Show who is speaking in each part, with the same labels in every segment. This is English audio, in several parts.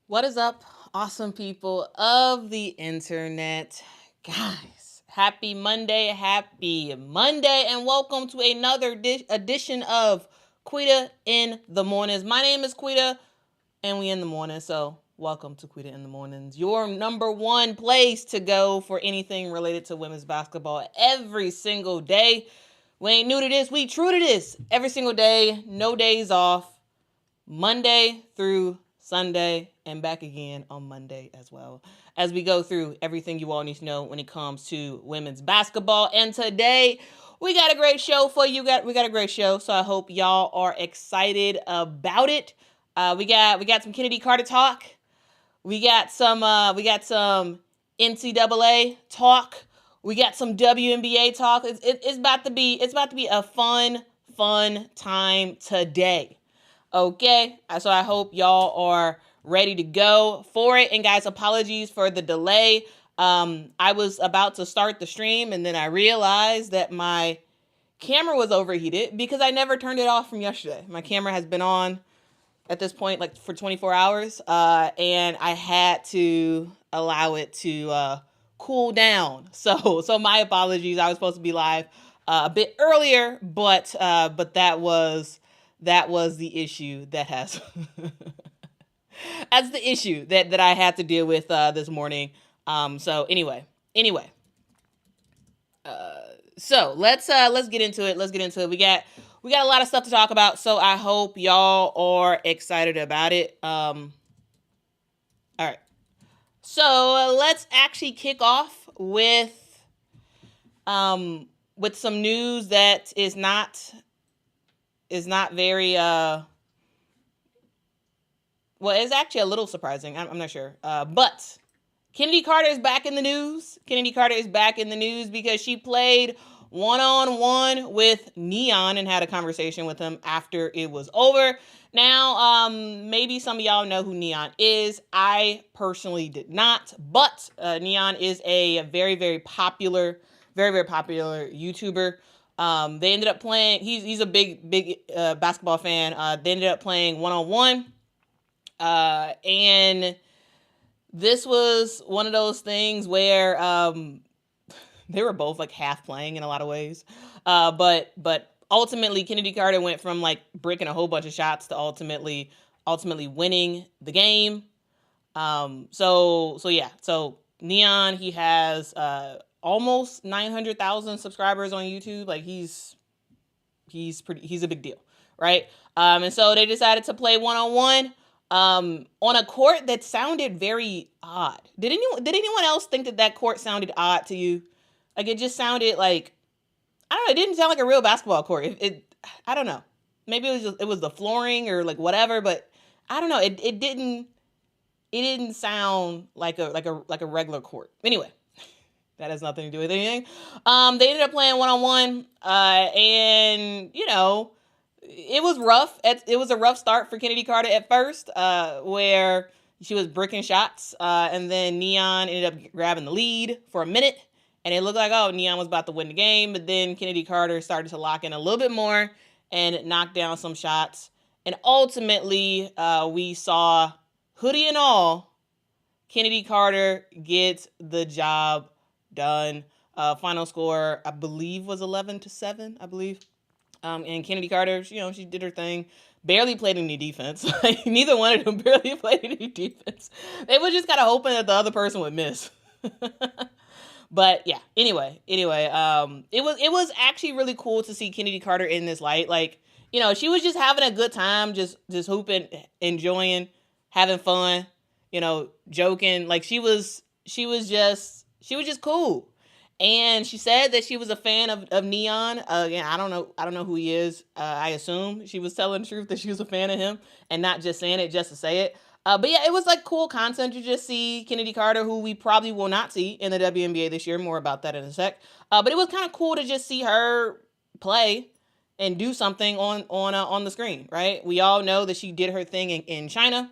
Speaker 1: What is up, awesome people of the internet? Guys, happy Monday, and welcome to another edition of Quita in the Mornings. My name is Quita, and we in the morning, so welcome to Quita in the Mornings, your number one place to go for anything related to women's basketball every single day. We ain't new to this, we true to this. Every single day, no days off, Monday through Sunday, and back again on Monday as well, as we go through everything you all need to know when it comes to women's basketball. And today we got a great show for you. We got a great show, so I hope y'all are excited about it. We got some Kennedy Carter talk. We got some NCAA talk. We got some WNBA talk. It's about to be a fun time today. Okay, so I hope y'all are ready to go for it. And guys, apologies for the delay. I was about to start the stream and then I realized that my camera was overheated because I never turned it off from yesterday. My camera has been on at this point like for 24 hours, and I had to allow it to cool down. So my apologies. I was supposed to be live a bit earlier, but that was the issue that has that's the issue that I had to deal with this morning. So anyway. So let's get into it. We got a lot of stuff to talk about, so I hope y'all are excited about it. All right. So let's actually kick off with some news that is not very well, it's actually a little surprising. I'm not sure. But Kennedy Carter is back in the news. Because she played one-on-one with Neon and had a conversation with him after it was over. Now, maybe some of y'all know who Neon is. I personally did not, but Neon is a very, very popular YouTuber. They ended up playing, he's a big basketball fan. They ended up playing one-on-one. And this was one of those things where they were both like half playing in a lot of ways. But ultimately Kennedy Carter went from like breaking a whole bunch of shots to ultimately winning the game. So Neon, he has almost 900,000 subscribers on YouTube. Like he's a big deal, right? And so they decided to play one-on-one on a court that sounded very odd. Did anyone else think that court sounded odd to you? Like it just sounded like, I don't know, it didn't sound like a real basketball court. I don't know. Maybe it was the flooring or like whatever, but I don't know. It didn't sound like a regular court. Anyway, that has nothing to do with anything. They ended up playing one-on-one, and you know, it was rough. It was a rough start for Kennedy Carter at first, where she was bricking shots, and then Neon ended up grabbing the lead for a minute, and it looked like, oh, Neon was about to win the game, but then Kennedy Carter started to lock in a little bit more and knock down some shots, and ultimately, we saw, hoodie and all, Kennedy Carter gets the job done. Final score, I believe, was 11-7, I believe. And Kennedy Carter, she did her thing. Barely played any defense. Like, neither one of them barely played any defense. They were just kind of hoping that the other person would miss. But yeah, anyway, it was actually really cool to see Kennedy Carter in this light. Like, she was just having a good time, just hooping, enjoying, having fun, joking. Like she was just cool. And she said that she was a fan of Neon. Again, I don't know who he is. I assume she was telling the truth that she was a fan of him and not just saying it just to say it. But yeah, it was like cool content to just see Kennedy Carter, who we probably will not see in the WNBA this year. More about that in a sec. But it was kind of cool to just see her play and do something on the screen, right? We all know that she did her thing in China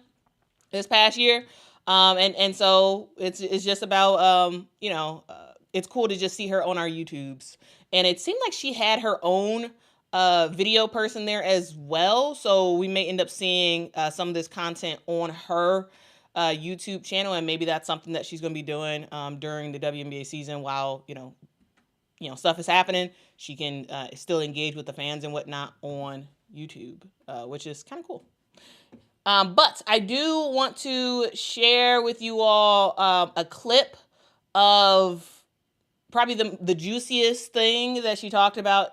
Speaker 1: this past year. And so it's just about, it's cool to just see her on our YouTubes. And it seemed like she had her own video person there as well. So we may end up seeing some of this content on her YouTube channel, and maybe that's something that she's going to be doing during the WNBA season while stuff is happening. She can still engage with the fans and whatnot on YouTube, which is kind of cool. But I do want to share with you all a clip of probably the juiciest thing that she talked about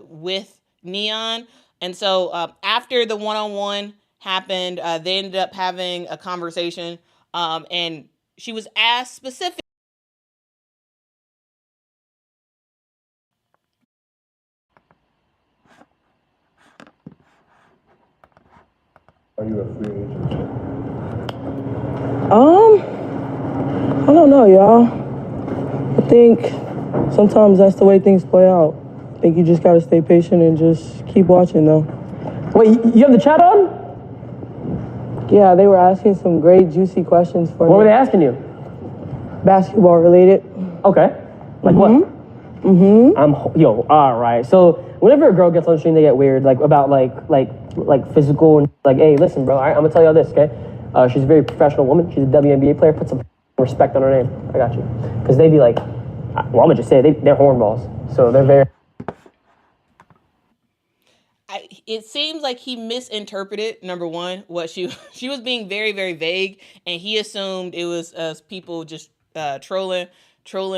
Speaker 1: with Neon. And so after the one-on-one happened, they ended up having a conversation, and she was asked specifically.
Speaker 2: Are you a free agent?
Speaker 3: I don't know, y'all. I think sometimes that's the way things play out. I think you just gotta stay patient and just keep watching, though.
Speaker 4: Wait, you have the chat on?
Speaker 3: Yeah, they were asking some great, juicy questions for me.
Speaker 4: What were they asking you?
Speaker 3: Basketball related.
Speaker 4: Okay. Like what? All right. So whenever a girl gets on stream, they get weird, like about like physical and like, hey, listen, bro, all right, I'm gonna tell y'all this, okay? She's a very professional woman. She's a WNBA player. Put some respect on her name. I got you. Because they be like, well, I'm gonna just say they're hornballs. So they're very.
Speaker 1: It seems like he misinterpreted, number one, what she was being very, very vague, and he assumed it was people just trolling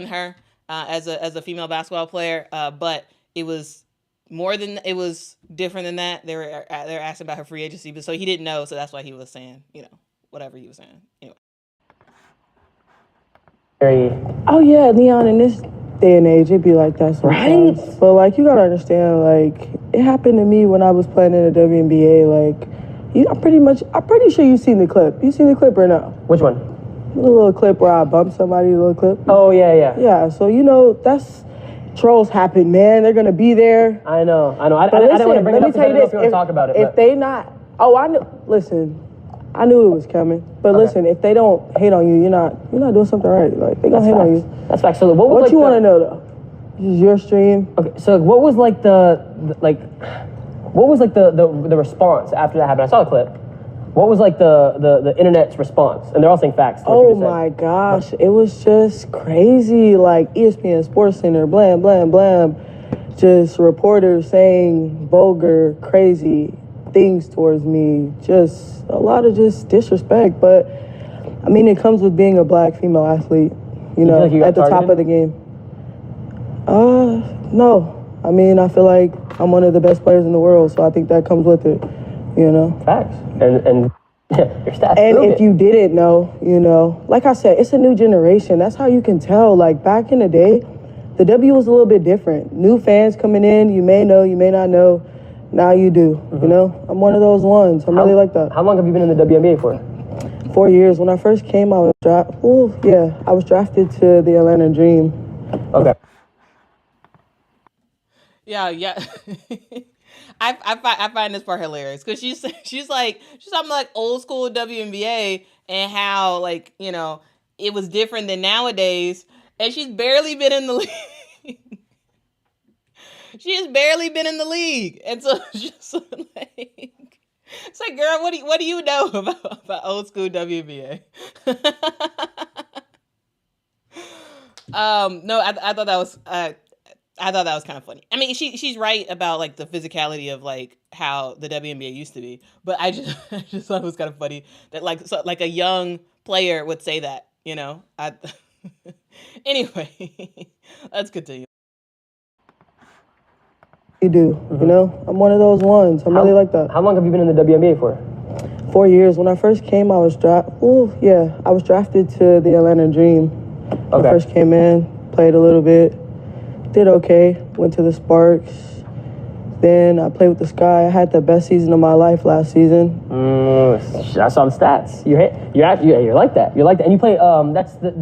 Speaker 1: her as a female basketball player. But it was different than that. They're asking about her free agency, but so he didn't know, so that's why he was saying, whatever he was saying. Anyway.
Speaker 3: Oh yeah, Leon, in this day and age, it'd be like that sometimes.
Speaker 4: Right?
Speaker 3: But like, you gotta understand, like, it happened to me when I was playing in the WNBA. Like, I'm pretty sure you've seen the clip. You seen the clip or no?
Speaker 4: Which one?
Speaker 3: The little clip where I bumped somebody, the little clip.
Speaker 4: Oh yeah.
Speaker 3: Yeah, so that's trolls happen, man. They're gonna be there.
Speaker 4: I know. I didn't want to bring it up because I didn't know if you want to talk about it.
Speaker 3: If they not, I knew. Listen, I knew it was coming. But listen, if they don't hate on you, you're not doing something right. Like, they gonna hate on you.
Speaker 4: That's facts. So what
Speaker 3: you want to know though? This is your stream.
Speaker 4: Okay. So what was like the response after that happened? I saw the clip. What was like the internet's response? And they're all saying facts.
Speaker 3: Oh my gosh, it was just crazy. Like ESPN Sports Center, blam, blam, blam. Just reporters saying vulgar, crazy things towards me. Just a lot of just disrespect. But I mean, it comes with being a black female athlete, you know,
Speaker 4: like you
Speaker 3: at the top of the game. No. I mean, I feel like I'm one of the best players in the world, so I think that comes with it, you know.
Speaker 4: Facts. And your stats.
Speaker 3: And if you didn't know, you know, like I said, it's a new generation. That's how you can tell. Like, back in the day, the W was a little bit different. New fans coming in, you may know, you may not know. Now you do, you know. I'm one of those ones. I'm really like that.
Speaker 4: How long have you been in the WNBA for?
Speaker 3: 4 years. When I first came, I was drafted to the Atlanta Dream.
Speaker 4: Okay.
Speaker 1: Yeah. I find this part hilarious because she's talking like old school WNBA and how, like, you know, it was different than nowadays, and she's barely been in the league. She has barely been in the league, and so it's just like, it's like, girl, what do you know about old school WNBA? No, I thought that was. I thought that was kind of funny. I mean, she's right about like the physicality of like how the WNBA used to be, but I just thought it was kind of funny that like a young player would say that, you know. Anyway, let's continue.
Speaker 3: You do, you know. I'm one of those ones. I'm really like that.
Speaker 4: How long have you been in the WNBA for?
Speaker 3: 4 years. When I first came, I was drafted to the Atlanta Dream.
Speaker 4: Okay.
Speaker 3: I first came in, played a little bit. Did okay, went to the Sparks. Then I played with the Sky. I had the best season of my life last season.
Speaker 4: I saw the stats. You're like that. You're like that. And you play, that's the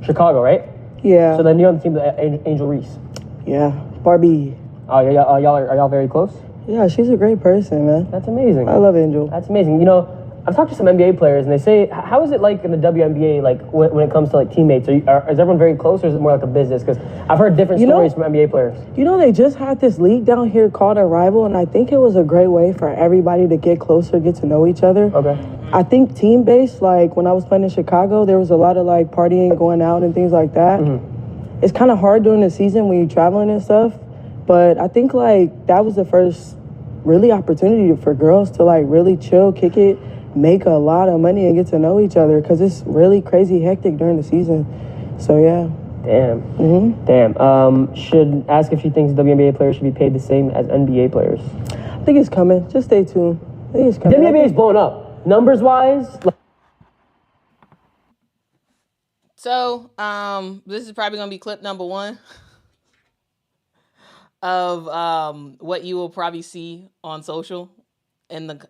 Speaker 4: Chicago, right?
Speaker 3: Yeah.
Speaker 4: So then you're on the team with Angel Reese.
Speaker 3: Yeah, Barbie.
Speaker 4: Oh, are y'all very close?
Speaker 3: Yeah, she's a great person, man.
Speaker 4: That's amazing.
Speaker 3: I love Angel.
Speaker 4: That's amazing. You know, I've talked to some NBA players, and they say, how is it like in the WNBA, like when it comes to like teammates? Is everyone very close, or is it more like a business? Because I've heard different stories from NBA players.
Speaker 3: You know, they just had this league down here called Arrival, and I think it was a great way for everybody to get closer, get to know each other.
Speaker 4: Okay.
Speaker 3: I think team-based, like when I was playing in Chicago, there was a lot of like partying, going out and things like that. Mm-hmm. It's kind of hard during the season when you're traveling and stuff, but I think like that was the first really opportunity for girls to like really chill, kick it, make a lot of money and get to know each other, because it's really crazy hectic during the season. So yeah.
Speaker 4: Damn. Mm-hmm. Damn. Should ask if she thinks WNBA players should be paid the same as NBA players.
Speaker 3: I think it's coming. Just stay tuned. I think it's coming.
Speaker 4: WNBA is blowing up. Numbers wise.
Speaker 1: So, this is probably gonna be clip number 1 of what you will probably see on social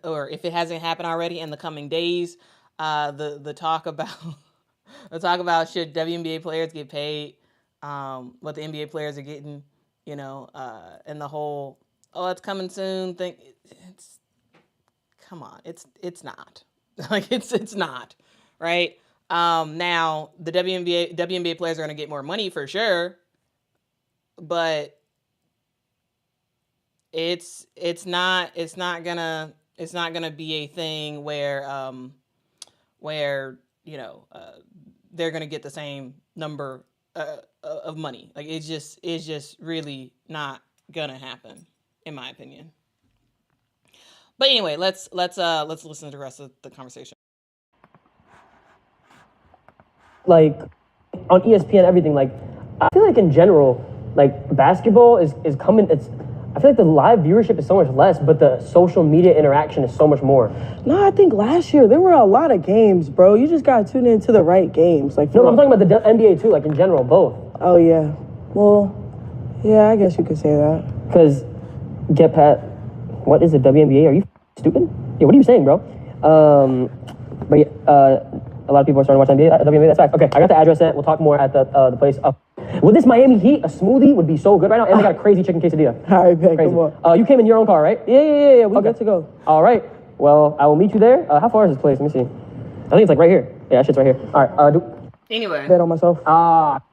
Speaker 1: or if it hasn't happened already in the coming days. The talk about should WNBA players get paid, what the NBA players are getting, and the whole it's coming soon thing. Come on, it's not. Like it's not, right? Now the WNBA players are going to get more money for sure, but it's not gonna be a thing where they're gonna get the same number of money. Like it's just really not gonna happen, in my opinion. But anyway, let's listen to the rest of the conversation.
Speaker 4: Like on ESPN, everything. Like I feel like in general, like basketball is coming. I feel like the live viewership is so much less, but the social media interaction is so much more.
Speaker 3: No, I think last year there were a lot of games, bro. You just gotta tune into the right games. Like
Speaker 4: no, I'm talking about the NBA too. Like in general, both.
Speaker 3: Oh yeah. Well, yeah, I guess you could say that.
Speaker 4: Because get Pat. What is the WNBA? Are you stupid? Yeah, what are you saying, bro? But yeah, a lot of people are starting to watch WNBA. That's fact. Okay, I got the address sent. We'll talk more at the place. With this Miami Heat, a smoothie would be so good right now, and they got a crazy chicken quesadilla.
Speaker 3: All right, man, come on.
Speaker 4: You came in your own car, right?
Speaker 3: Yeah. We good to go.
Speaker 4: All right. Well, I will meet you there. How far is this place? Let me see. I think it's like right here. Yeah, that shit's right here. All right.
Speaker 1: Anyway.
Speaker 3: Bet on myself.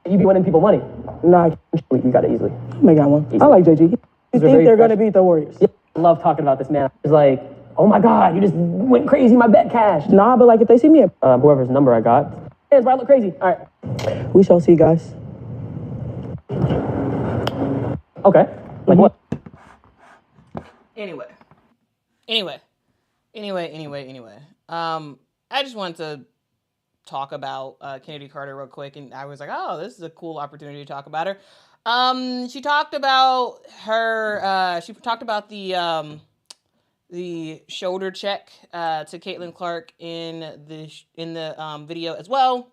Speaker 4: You be winning people money.
Speaker 3: Nah,
Speaker 4: you got it easily.
Speaker 3: I got one. Easy. I like JG. You think they're going to beat the Warriors?
Speaker 4: Yeah, I love talking about this, man. It's like, oh my God, you just went crazy. My bet cashed.
Speaker 3: Nah, but like if they see me at
Speaker 4: whoever's number I got, I look crazy. All right.
Speaker 3: We shall see, guys.
Speaker 4: Okay. Like what?
Speaker 1: Anyway. I just wanted to talk about Kennedy Carter real quick, and I was like, oh, this is a cool opportunity to talk about her. She talked about her. She talked about the shoulder check to Caitlin Clark in the video as well.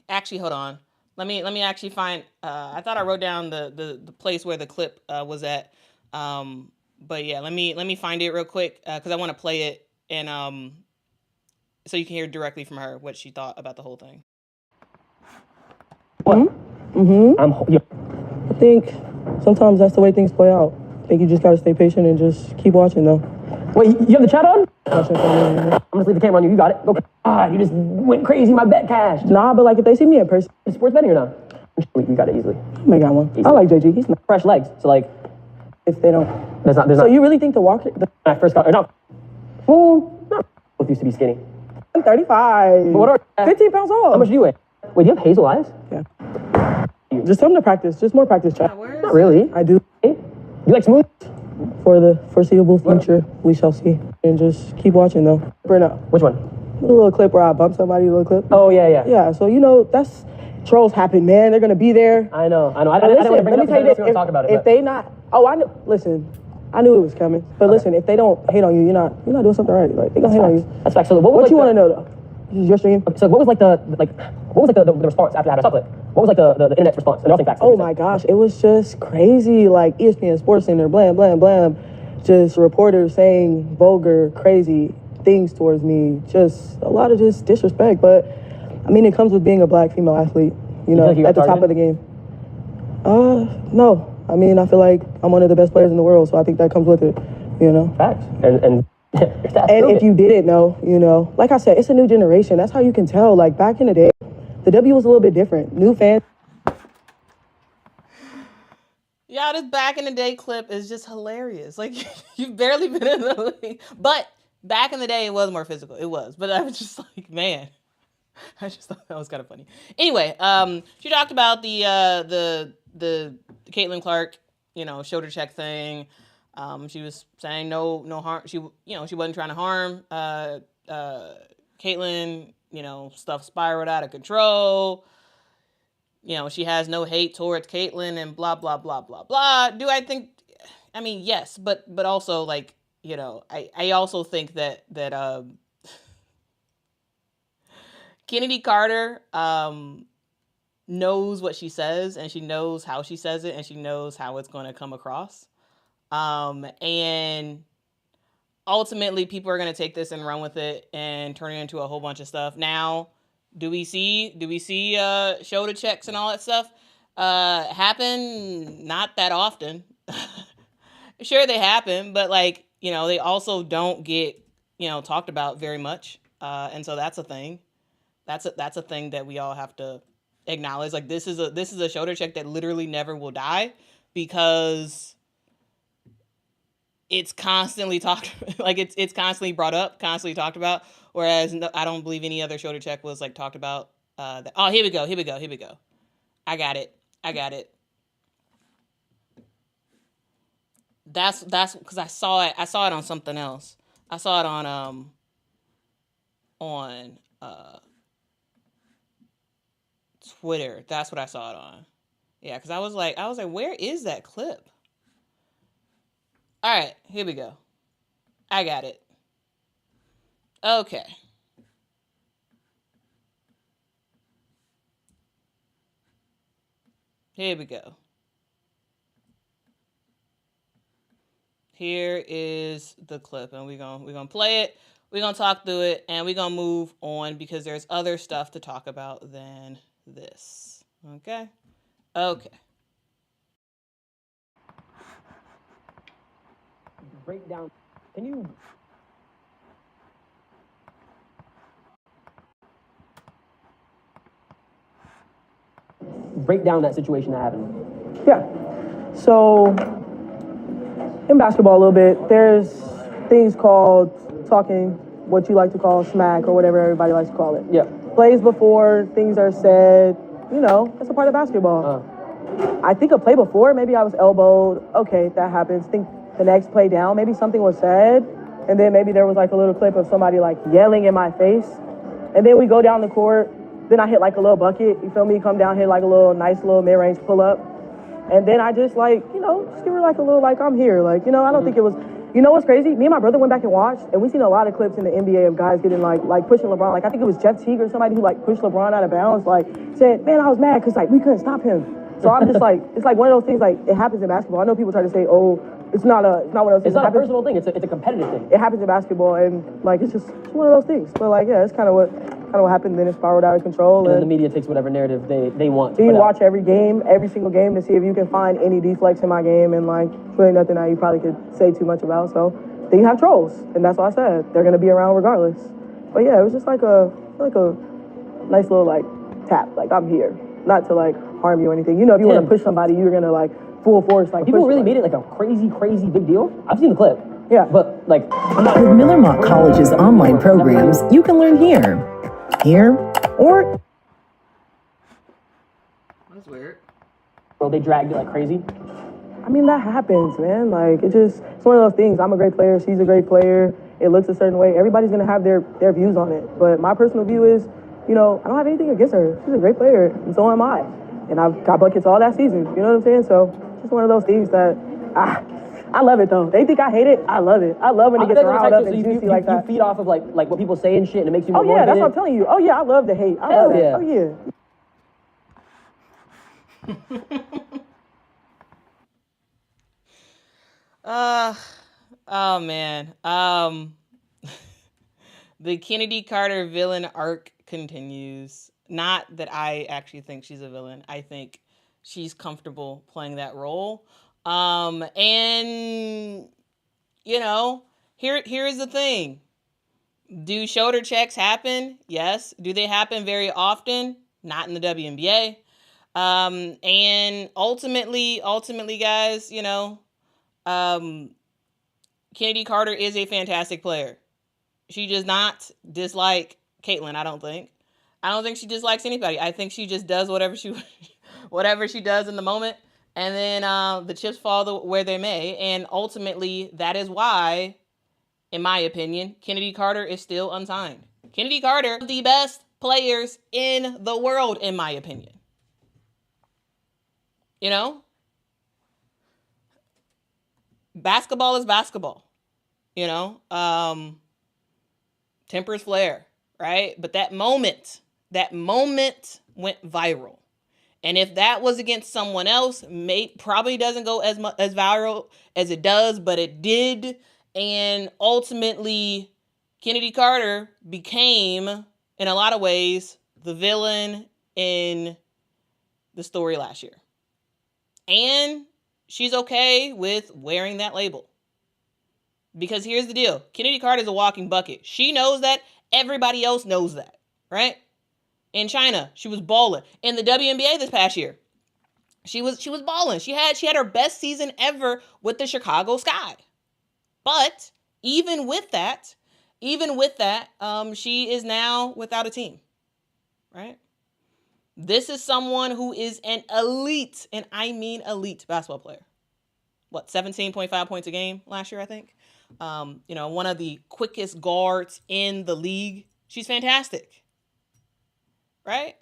Speaker 1: Actually, hold on. Let me actually find. I thought I wrote down the place where the clip was at. But yeah, let me find it real quick because I want to play it and so you can hear directly from her what she thought about the whole thing.
Speaker 4: What?
Speaker 3: I think sometimes that's the way things play out. I think you just gotta stay patient and just keep watching, though.
Speaker 4: Wait, you have the chat on? I'm gonna leave the camera on you. You got it. Go. You just went crazy. My bet cashed.
Speaker 3: Nah, but like if they see me in person,
Speaker 4: sports betting or not? You got it easily.
Speaker 3: I got one. Easy. I like JG. He's not
Speaker 4: fresh legs. So like,
Speaker 3: if they don't,
Speaker 4: there's not.
Speaker 3: So you really think the Walker?
Speaker 4: When I first got no. Well, no. Both used to be skinny.
Speaker 3: I'm 35. But
Speaker 4: what are
Speaker 3: 15 pounds off?
Speaker 4: How much do you weigh? Wait, do you have hazel eyes?
Speaker 3: Yeah. Just tell them to practice. Just more practice, chat.
Speaker 4: Not really.
Speaker 3: I do.
Speaker 4: You like smooth?
Speaker 3: For the foreseeable future, we shall see. And just keep watching, though.
Speaker 4: Which one?
Speaker 3: The little clip where I bump somebody, little clip.
Speaker 4: Oh, yeah.
Speaker 3: Yeah, so, that's... Trolls happen, man. They're going to be there.
Speaker 4: I know. I don't want to bring it up because I don't talk about it.
Speaker 3: If they not... Oh, I know. Listen, I knew it was coming. But listen, if they don't hate on you, you're not doing something right. Like, they're going to hate on you.
Speaker 4: That's fact. So
Speaker 3: what you want to know, though? This is your stream.
Speaker 4: So what was the response after I had a chocolate? What was like the internet's response? And facts.
Speaker 3: Oh my gosh, it was just crazy. Like ESPN Sports Center, blam, blam, blam. Just reporters saying vulgar, crazy things towards me. Just a lot of just disrespect. But I mean, it comes with being a black female athlete. You know,
Speaker 4: like you
Speaker 3: at the top of the game. No, I mean, I feel like I'm one of the best players in the world, so I think that comes with it, you know.
Speaker 4: Facts. And
Speaker 3: And if you didn't know, you know, like I said, it's a new generation. That's how you can tell. Like back in the day, the W was a little bit different. New fans.
Speaker 1: Yeah, this back in the day clip is just hilarious. Like you've barely been in the league, but back in the day it was more physical. It was, but I was just like, man, I just thought that was kind of funny. Anyway, she talked about the Caitlin Clark, you know, shoulder check thing. She was saying no harm. She wasn't trying to harm Caitlin. You know, stuff spiraled out of control. You know, she has no hate towards Caitlin and blah blah blah blah blah. Do I think? I mean, yes, but also like, you know, I also think that Kennedy Carter knows what she says, and she knows how she says it, and she knows how it's going to come across. And ultimately, people are going to take this and run with it and turn it into a whole bunch of stuff. Now, do we see shoulder checks and all that stuff happen? Not that often. Sure, they happen, but like, you know, they also don't get, you know, talked about very much. And so that's a thing. That's a thing that we all have to acknowledge. Like this is a shoulder check that literally never will die because it's constantly talked like it's constantly brought up, constantly talked about. Whereas I don't believe any other shoulder check was like talked about. Oh, here we go. I got it. That's because I saw it on something else. I saw it on Twitter. That's what I saw it on. Yeah, because I was like, where is that clip? All right, here we go. I got it. Okay. Here we go. Here is the clip, and we're gonna play it. We're gonna talk through it, and we're gonna move on because there's other stuff to talk about than this. Okay.
Speaker 4: Break down. Can you break down that situation that happened?
Speaker 3: Yeah. So in basketball a little bit, there's things called talking, what you like to call smack or whatever everybody likes to call it.
Speaker 4: Yeah.
Speaker 3: Plays before things are said, you know, that's a part of basketball. I think a play before, maybe I was elbowed. Okay, that happens. Think the next play down, maybe something was said, and then maybe there was like a little clip of somebody like yelling in my face. And then we go down the court, then I hit like a little bucket, you feel me? Come down, hit like a little nice little mid-range pull-up. And then I just like, you know, just give her like a little like, I'm here. Like, you know, I don't think it was, you know what's crazy? Me and my brother went back and watched, and we seen a lot of clips in the NBA of guys getting like pushing LeBron. Like, I think it was Jeff Teague or somebody who like pushed LeBron out of bounds, like said, man, I was mad because like we couldn't stop him. So I'm just like, it's like one of those things, like it happens in basketball. I know people try to say, oh, it's not one of those things.
Speaker 4: It's not a personal thing. It's a competitive thing.
Speaker 3: It happens in basketball, and like it's one of those things. But like, yeah, it's kind of what happened. Then it spiraled out of control.
Speaker 4: And then the media takes whatever narrative they want.
Speaker 3: So you watch every single game to see if you can find any deflects in my game, and like it's really nothing that you probably could say too much about. So then you have trolls, and that's what I said. They're gonna be around regardless. But yeah, it was just like a nice little like tap. Like I'm here, not to like harm you or anything. You know, if you want to push somebody, you're gonna like full force like.
Speaker 4: People really made it like a crazy big deal. I've seen the clip.
Speaker 3: Yeah,
Speaker 4: but like
Speaker 5: with Miller Mock College's online programs, you can learn here, or.
Speaker 1: That's weird.
Speaker 4: Well, they dragged it like crazy.
Speaker 3: I mean, that happens, man. Like, it's one of those things. I'm a great player. She's a great player. It looks a certain way. Everybody's going to have their views on it. But my personal view is, you know, I don't have anything against her. She's a great player, and so am I. And I've got buckets all that season. You know what I'm saying? So, just one of those things that, I love it, though. They think I hate it. I love it. I love when it gets riled up and juicy like that.
Speaker 4: You feed off of, like what people say and shit, and it makes you more
Speaker 3: motivated. Oh, yeah, that's what I'm telling you. Oh, yeah, I love the hate. I love that. Oh, yeah.
Speaker 1: Oh man. The Kennedy Carter villain arc continues. Not that I actually think she's a villain. I think she's comfortable playing that role. And you know, here's the thing. Do shoulder checks happen? Yes. Do they happen very often? Not in the WNBA. And ultimately, guys, you know, Kennedy Carter is a fantastic player. She does not dislike Caitlin, I don't think. I don't think she dislikes anybody. I think she just does whatever she does in the moment. And then the chips fall where they may. And ultimately, that is why, in my opinion, Kennedy Carter is still unsigned. Kennedy Carter, the best players in the world, in my opinion. You know? Basketball is basketball. You know? Tempers flare, right? But that moment went viral. And if that was against someone else, probably doesn't go as viral as it does, but it did. And ultimately, Kennedy Carter became, in a lot of ways, the villain in the story last year. And she's okay with wearing that label. Because here's the deal. Kennedy Carter is a walking bucket. She knows that. Everybody else knows that, right? In China, she was balling. In the WNBA this past year, she was balling. She had her best season ever with the Chicago Sky. But even with that, she is now without a team, right? This is someone who is an elite, and I mean elite basketball player. 17.5 points a game last year, I think. One of the quickest guards in the league. She's fantastic. Right?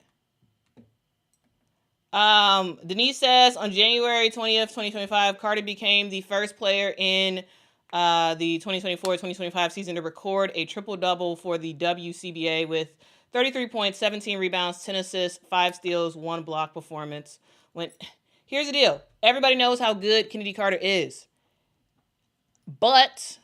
Speaker 1: Denise says on January 20th, 2025, Carter became the first player in the 2024-2025 season to record a triple-double for the WCBA with 33 points, 17 rebounds, 10 assists, 5 steals, 1 block performance. Here's the deal. Everybody knows how good Kennedy Carter is. But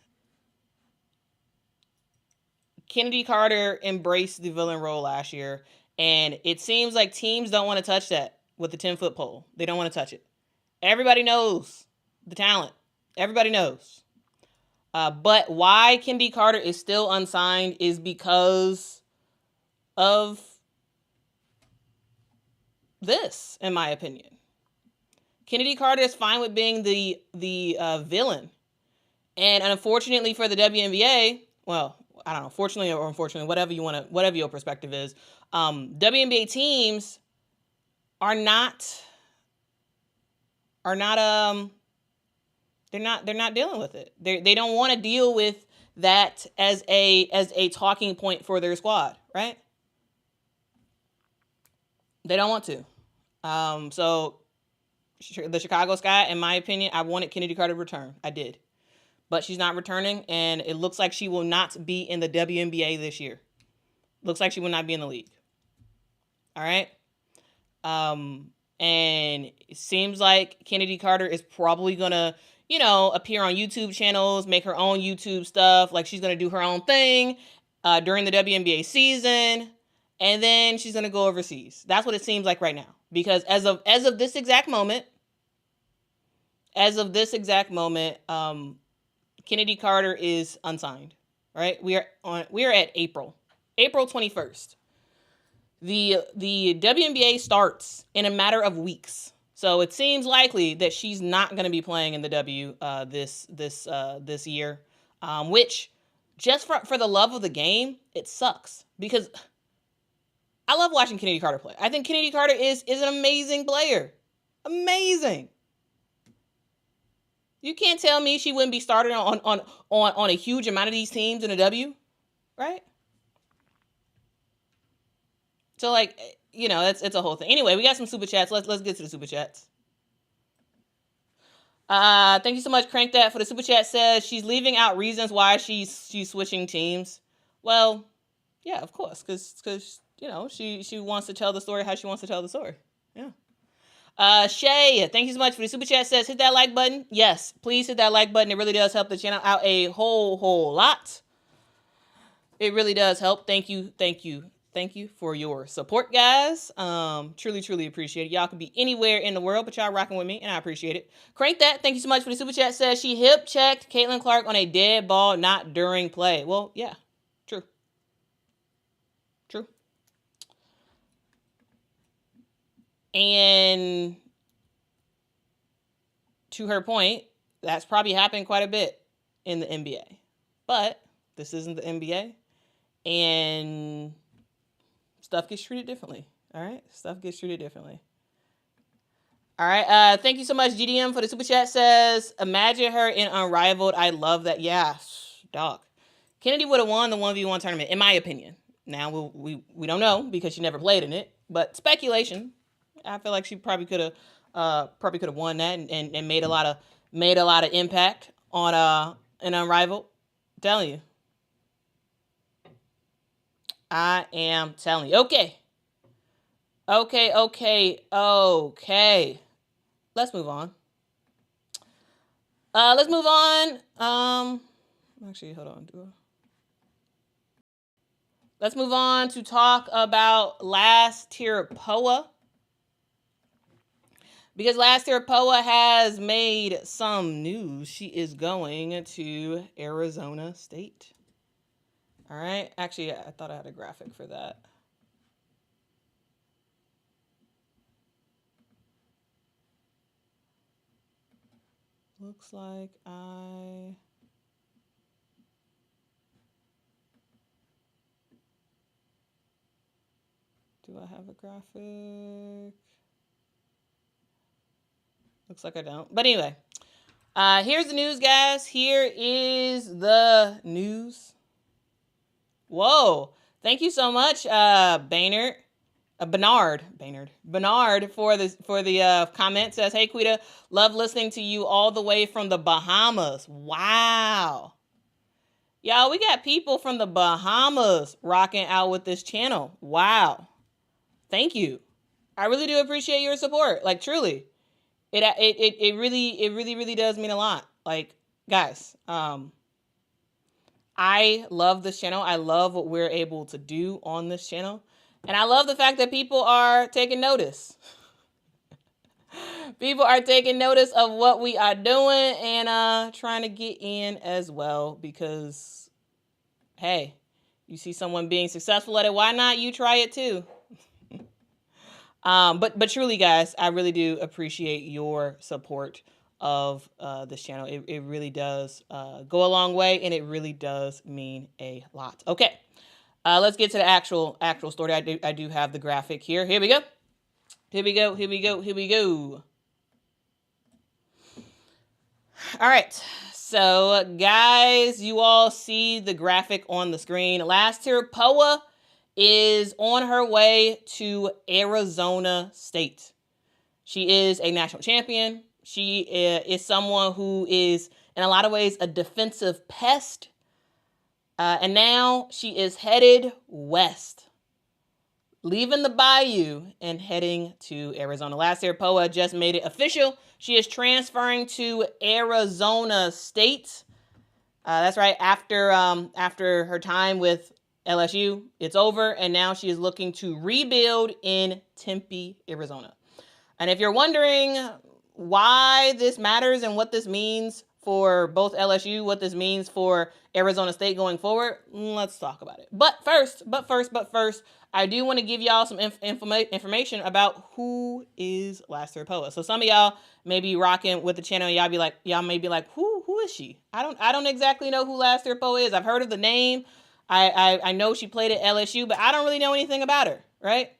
Speaker 1: Kennedy Carter embraced the villain role last year, and it seems like teams don't want to touch that with the 10-foot pole. They don't want to touch it. Everybody knows the talent. Everybody knows. But why Kennedy Carter is still unsigned is because of this, in my opinion. Kennedy Carter is fine with being the villain. And unfortunately for the WNBA, well, I don't know, fortunately or unfortunately, whatever your perspective is, WNBA teams are not they're not dealing with it. They don't want to deal with that as a talking point for their squad, right? They don't want to. So the Chicago Sky, in my opinion, I wanted Kennedy Carter to return. I did. But she's not returning, and it looks like she will not be in the WNBA this year. Looks like she will not be in the league. All right? And it seems like Kennedy Carter is probably going to, appear on YouTube channels, make her own YouTube stuff. Like, she's going to do her own thing during the WNBA season, and then she's going to go overseas. That's what it seems like right now. Because as of this exact moment, Kennedy Carter is unsigned, right? We are at April 21st. The WNBA starts in a matter of weeks, so it seems likely that she's not going to be playing in the W this year, which just for the love of the game, it sucks because I love watching Kennedy Carter play. I think Kennedy Carter is an amazing player, amazing. You can't tell me she wouldn't be starting on a huge amount of these teams in a W, right? So it's a whole thing. Anyway, we got some super chats. Let's get to the super chats. Thank you so much, Crank That, for the super chat. Says she's leaving out reasons why she's switching teams. Well, yeah, of course, because she wants to tell the story how she wants to tell the story. Yeah. Shay, thank you so much for the super chat. Says hit that like button. Yes, please hit that like button. It really does help the channel out a whole lot. It really does help. Thank you thank you for your support, guys. Truly, truly appreciate it. Y'all could be anywhere in the world, but y'all rocking with me, and I appreciate it. Crank That, thank you so much for the super chat. Says she hip checked Caitlin Clark on a dead ball, not during play. Well, yeah, true. True. And to her point, that's probably happened quite a bit in the NBA. But this isn't the NBA, and stuff gets treated differently. All right? Stuff gets treated differently. All right. Thank you so much, GDM, for the super chat. Says, imagine her in Unrivaled. I love that. Yeah, dog. Kennedy would have won the 1v1 tournament, in my opinion. Now, we don't know because she never played in it, but speculation. I feel like she probably could have won that and made a lot of impact on an Unrivaled. I'm telling you. I am telling you. Okay. Let's move on. Actually, hold on. Let's move on to talk about Last Tirapoa. Because Last Tirapoa has made some news. She is going to Arizona State. All right. Actually, I thought I had a graphic for that. Looks like do I have a graphic? Looks like I don't. But anyway, here's the news, guys. Here is the news. Whoa. Thank you so much, Bernard for the comment. Says, hey, Quita, love listening to you all the way from the Bahamas. Wow. Y'all, we got people from the Bahamas rocking out with this channel. Wow. Thank you. I really do appreciate your support. Like, truly. It really does mean a lot. Like, guys, I love this channel. I love what we're able to do on this channel. And I love the fact that people are taking notice. People are taking notice of what we are doing and trying to get in as well. Because, hey, you see someone being successful at it, why not you try it too? But truly, guys, I really do appreciate your support of this channel. It really does go a long way, and it really does mean a lot. Okay, let's get to the actual story. I do have the graphic here. Here we go. All right. So, guys, you all see the graphic on the screen. Last Tirapoa is on her way to Arizona State. She is a national champion. She is someone who is, in a lot of ways, a defensive pest. And now she is headed west, leaving the bayou and heading to Arizona. Last Tirapoa just made it official. She is transferring to Arizona State. That's right. After her time with LSU, it's over, and now she is looking to rebuild in Tempe, Arizona. And if you're wondering why this matters and what this means for both LSU, what this means for Arizona State going forward, let's talk about it. But first, I do want to give y'all some information about who is Last Tirapoa. So some of y'all may be rocking with the channel. Y'all may be like, who is she? I don't exactly know who Last Tirapoa is. I've heard of the name. I know she played at LSU, but I don't really know anything about her, right?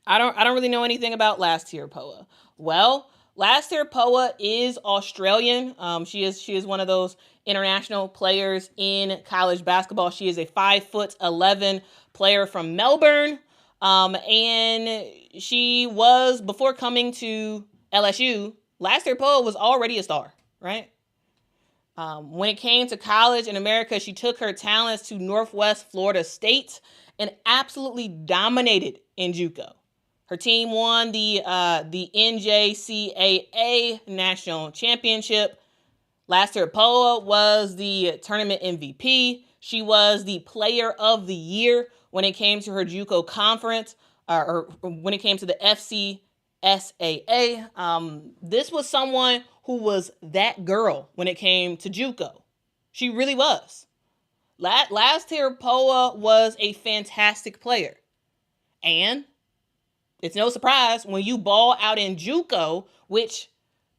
Speaker 1: I don't really know anything about Last Tirapoa. Well, Last Tirapoa is Australian. She is one of those international players in college basketball. She is a 5'11" player from Melbourne. And she was, before coming to LSU, Last Tirapoa was already a star, right? When it came to college in America, she took her talents to Northwest Florida State and absolutely dominated in JUCO. Her team won the NJCAA National Championship. Last Tirapoa was the tournament MVP. She was the Player of the Year when it came to her JUCO conference, or when it came to the FCSAA. This was someone who was that girl when it came to JUCO. She really was. Last year, Poa was a fantastic player. And it's no surprise when you ball out in JUCO, which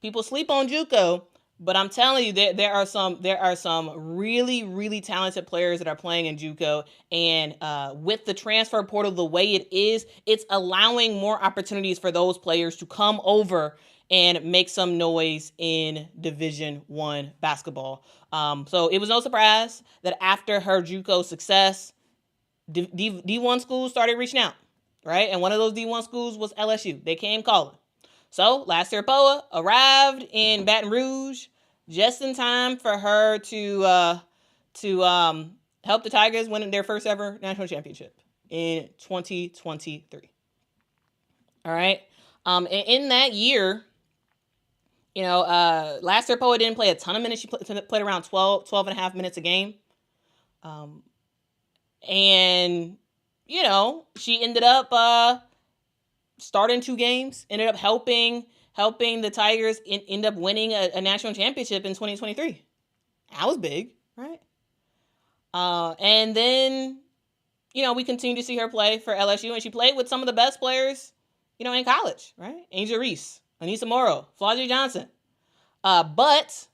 Speaker 1: people sleep on JUCO, but I'm telling you that there are some really, really talented players that are playing in JUCO. And with the transfer portal the way it is, it's allowing more opportunities for those players to come over and make some noise in Division I basketball. So it was no surprise that after her JUCO success, D1 schools started reaching out, right? And one of those D1 schools was LSU. They came calling. So last year, Poa arrived in Baton Rouge just in time for her to help the Tigers win their first ever national championship in 2023. All right. In that year, last year Poa didn't play a ton of minutes. She played around 12 and a half minutes a game. And she ended up starting 2 games, ended up helping the Tigers end up winning a national championship in 2023. That was big, right? And then, we continue to see her play for LSU, and she played with some of the best players, in college, right? Angel Reese, Anissa Morrow, Flau'jae Johnson. But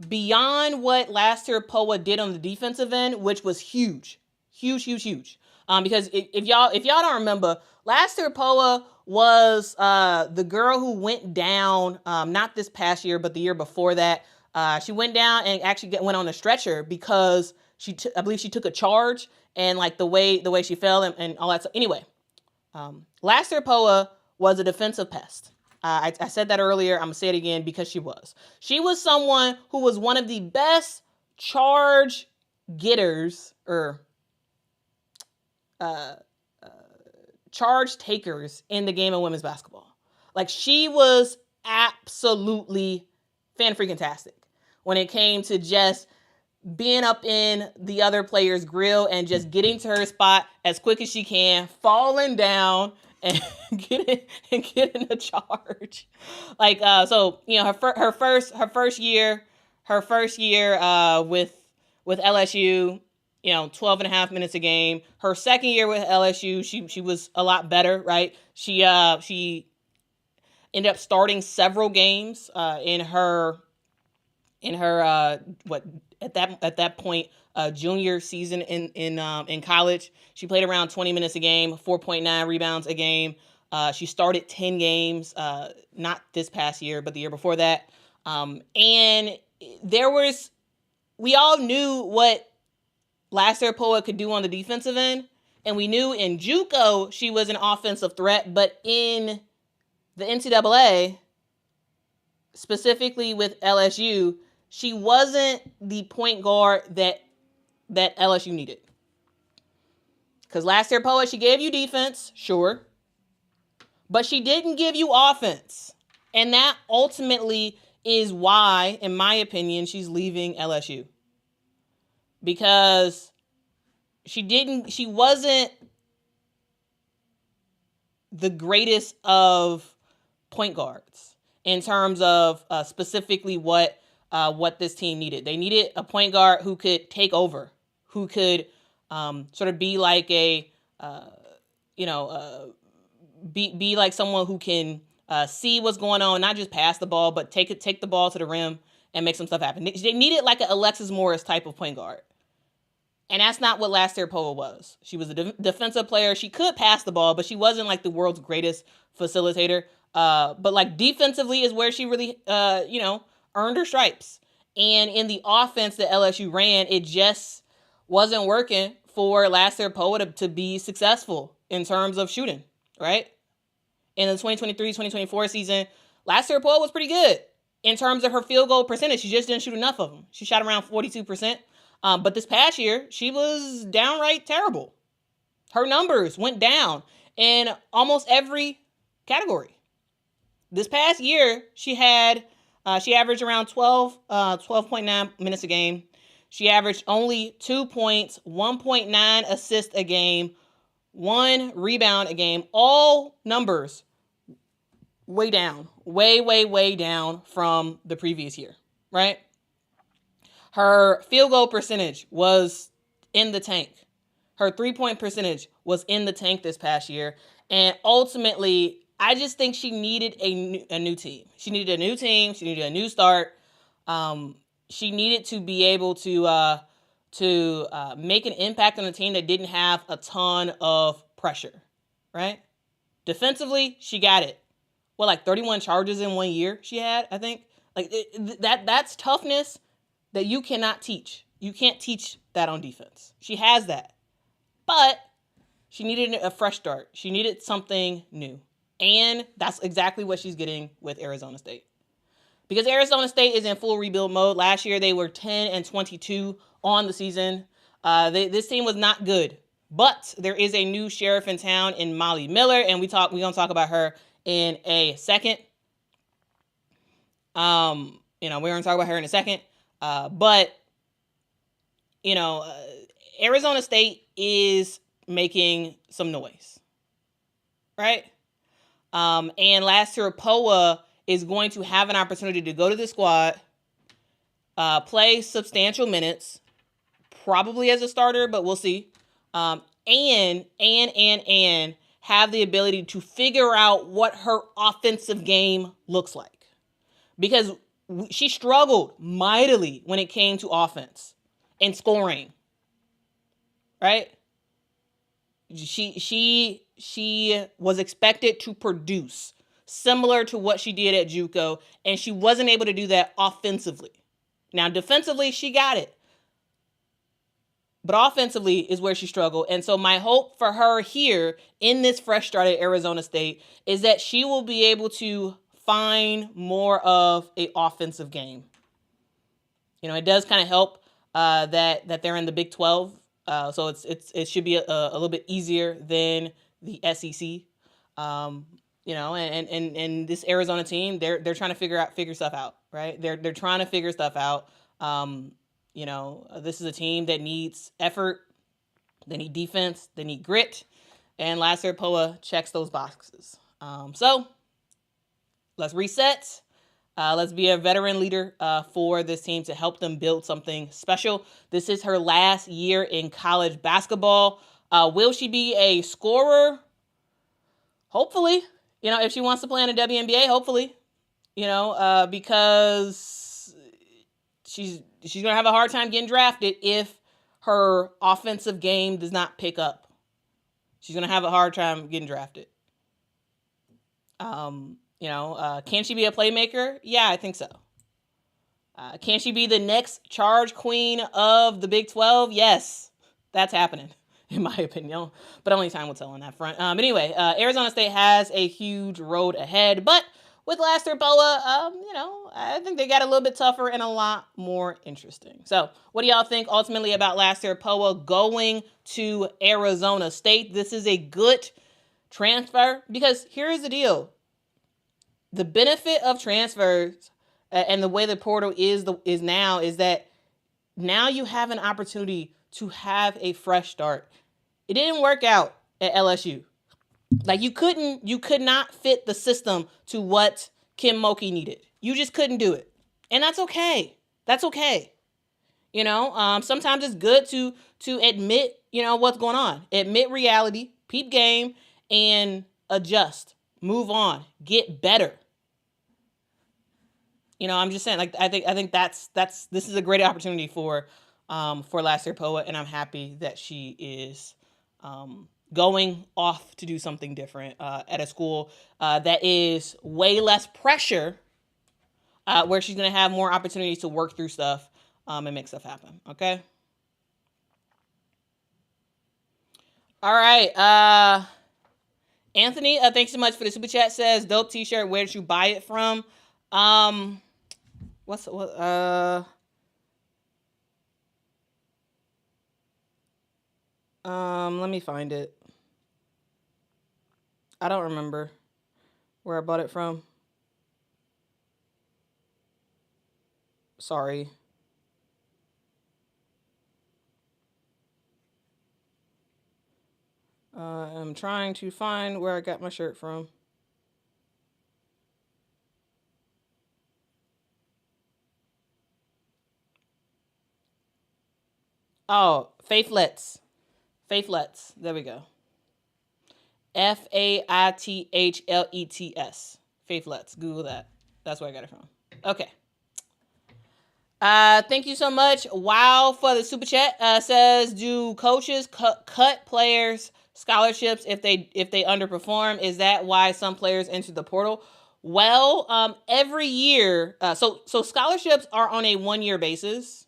Speaker 1: beyond what last year Poa did on the defensive end, which was huge. Because if y'all don't remember, last year Poa was the girl who went down, not this past year, but the year before that. She went down and actually went on a stretcher because I believe she took a charge, and like the way she fell and all that stuff. Anyway, last year Poa was a defensive pest. I said that earlier. I'm gonna say it again because she was. She was someone who was one of the best charge getters or charge takers in the game of women's basketball. Like, she was absolutely fan-freaking-tastic when it came to just being up in the other player's grill and just getting to her spot as quick as she can, falling down and getting a charge. Like, so, her first year with LSU, 12 and a half minutes a game. Her second year with LSU, she was a lot better, right? She ended up starting several games in her at that point junior season in college. She played around 20 minutes a game, 4.9 rebounds a game. She started 10 games, not this past year, but the year before that. And we all knew what last year Poa could do on the defensive end, and we knew in JUCO she was an offensive threat, but in the NCAA, specifically with LSU, she wasn't the point guard that LSU needed. Because last year Poa, she gave you defense, sure, but she didn't give you offense. And that ultimately is why, in my opinion, she's leaving LSU. Because she wasn't the greatest of point guards in terms of specifically what this team needed. They needed a point guard who could take over, who could sort of be like be like someone who can see what's going on, not just pass the ball, but take the ball to the rim and make some stuff happen. They needed like an Alexis Morris type of point guard. And that's not what last year Poa was. She was a defensive player. She could pass the ball, but she wasn't like the world's greatest facilitator. But like defensively is where she really, earned her stripes. And in the offense that LSU ran, it just wasn't working for last year Poa to be successful in terms of shooting, right? In the 2023-2024 season, last year Poa was pretty good in terms of her field goal percentage. She just didn't shoot enough of them. She shot around 42%. But this past year, she was downright terrible. Her numbers went down in almost every category. This past year, she averaged around 12.9 minutes a game. she averaged only 2 points, 1.9 assists a game, 1 rebound a game. All numbers way down, way down from the previous year, right? Her field goal percentage was in the tank. Her 3-point percentage was in the tank this past year. And ultimately, I just think she needed a new team. She needed a new team. She needed a new start. She needed to be able to make an impact on a team that didn't have a ton of pressure, right? Defensively, she got it. Well, like 31 charges in 1 year she had, I think. Like that's toughness that you cannot teach. You can't teach that on defense. She has that. But she needed a fresh start. She needed something new. And that's exactly what she's getting with Arizona State. Because Arizona State is in full rebuild mode. Last year, they were 10-22 on the season. This team was not good. But there is a new sheriff in town in Molly Miller, and we're going to talk about her in a second. We're going to talk about her in a second. But Arizona State is making some noise, right? And Lasser Poa is going to have an opportunity to go to the squad, play substantial minutes, probably as a starter, but we'll see. And have the ability to figure out what her offensive game looks like. Because she struggled mightily when it came to offense and scoring, right? She was expected to produce similar to what she did at JUCO, and she wasn't able to do that offensively. Now, defensively, she got it. But offensively is where she struggled. And so my hope for her here in this fresh start at Arizona State is that she will be able to find more of an offensive game. It does kind of help that they're in the Big 12. So it should be a little bit easier than the SEC. And this Arizona team, they're trying to figure stuff out, right? They're trying to figure stuff out. This is a team that needs effort. They need defense. They need grit. And Lasser Poa checks those boxes. So let's reset. Let's be a veteran leader for this team to help them build something special. This is her last year in college basketball. Will she be a scorer? Hopefully. If she wants to play in the WNBA, hopefully. Because she's going to have a hard time getting drafted if her offensive game does not pick up. She's going to have a hard time getting drafted. Can she be a playmaker? Yeah, I think so. Can she be the next charge queen of the Big 12? Yes, that's happening, in my opinion. But only time will tell on that front. Anyway, Arizona State has a huge road ahead. But with Lasser Poa, I think they got a little bit tougher and a lot more interesting. So what do y'all think ultimately about Lasser Poa going to Arizona State? This is a good transfer because here's the deal. The benefit of transfers and the way the portal is now is that now you have an opportunity to have a fresh start. It didn't work out at LSU. Like you could not fit the system to what Kim Mulkey needed. You just couldn't do it. And that's okay. That's okay. Sometimes it's good to admit, what's going on. Admit reality, peep game, and adjust. Move on. Get better. I'm just saying, like, I think that's this is a great opportunity for Lasser Poa, and I'm happy that she is going off to do something different at a school that is way less pressure, where she's going to have more opportunities to work through stuff and make stuff happen. Okay. All right. Anthony, thanks so much for the super chat. Says dope t-shirt. Where did you buy it from? Let me find it. I don't remember where I bought it from. Sorry. I'm trying to find where I got my shirt from. Oh, Faithlets. Faithlets. There we go. Faithlets. Faithlets. Google that. That's where I got it from. Okay. Thank you so much. Wow for the super chat. Says, do coaches cut players scholarships if they underperform? Is that why some players enter the portal? Well, every year, so scholarships are on a 1-year basis.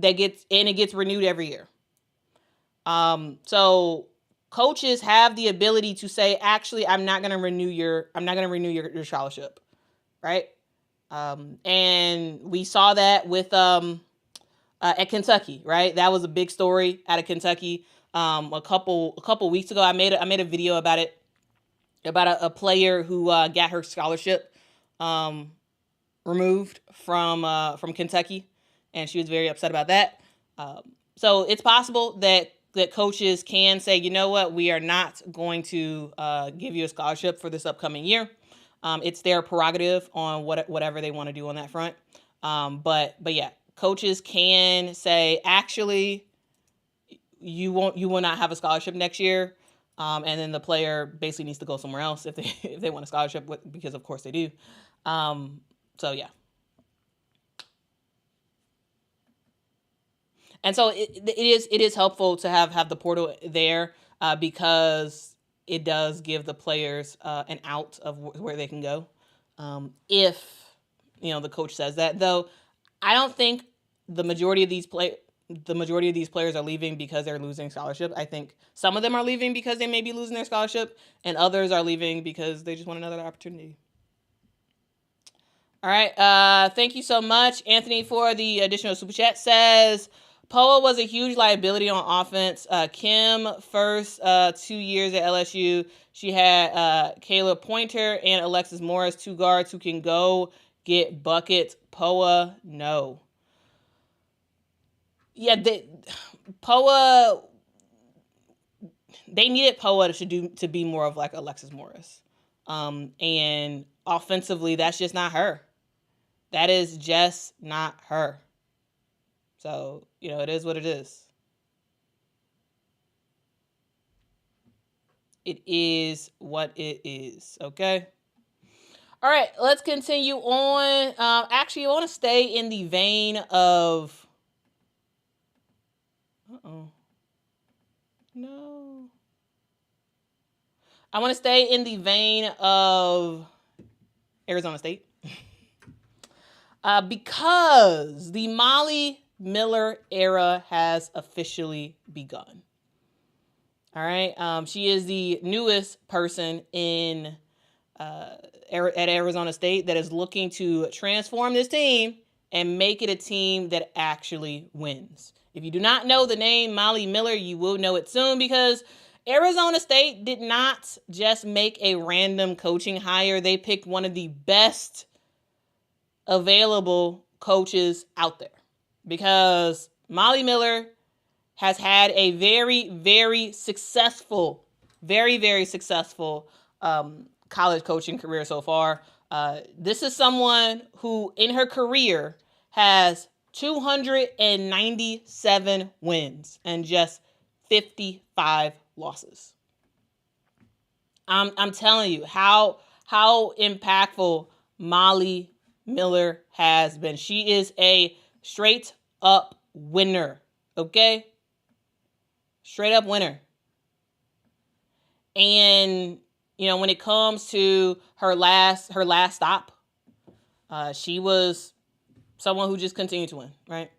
Speaker 1: It gets renewed every year. So coaches have the ability to say, actually, I'm not going to renew your scholarship, right? And we saw that with at Kentucky, right? That was a big story out of Kentucky. A couple weeks ago, I made a video about it, about a player who got her scholarship removed from Kentucky, and she was very upset about that. So it's possible that coaches can say, you know what, we are not going to give you a scholarship for this upcoming year. It's their prerogative on whatever they want to do on that front. But yeah, coaches can say, actually, you will not have a scholarship next year. And then the player basically needs to go somewhere else if they want a scholarship, because of course they do. So yeah. And so it is helpful to have the portal there because it does give the players an out of where they can go if the coach says that. Though I don't think the majority of these players are leaving because they're losing scholarship. I think some of them are leaving because they may be losing their scholarship, and others are leaving because they just want another opportunity. All right. Thank you so much, Anthony, for the additional super chat. Says, Poa was a huge liability on offense. Kim, first 2 years at LSU, she had Kayla Pointer and Alexis Morris, 2 guards who can go get buckets. Poa, no. Yeah, Poa, they needed Poa to be more of like Alexis Morris. And offensively, that's just not her. That is just not her. So, it is what it is. It is what it is, okay? All right, let's continue on. Actually, I want to stay in the vein of... No. I want to stay in the vein of Arizona State. Because the Molly Miller era has officially begun. All right. She is the newest person at Arizona State that is looking to transform this team and make it a team that actually wins. If you do not know the name Molly Miller, you will know it soon, because Arizona State did not just make a random coaching hire. They picked one of the best available coaches out there, because Molly Miller has had a very, very successful college coaching career so far. This is someone who in her career has 297 wins and just 55 losses. I'm telling you how impactful Molly Miller has been. She is a straight up winner. Okay? Straight up winner. And when it comes to her last stop, she was someone who just continued to win, right?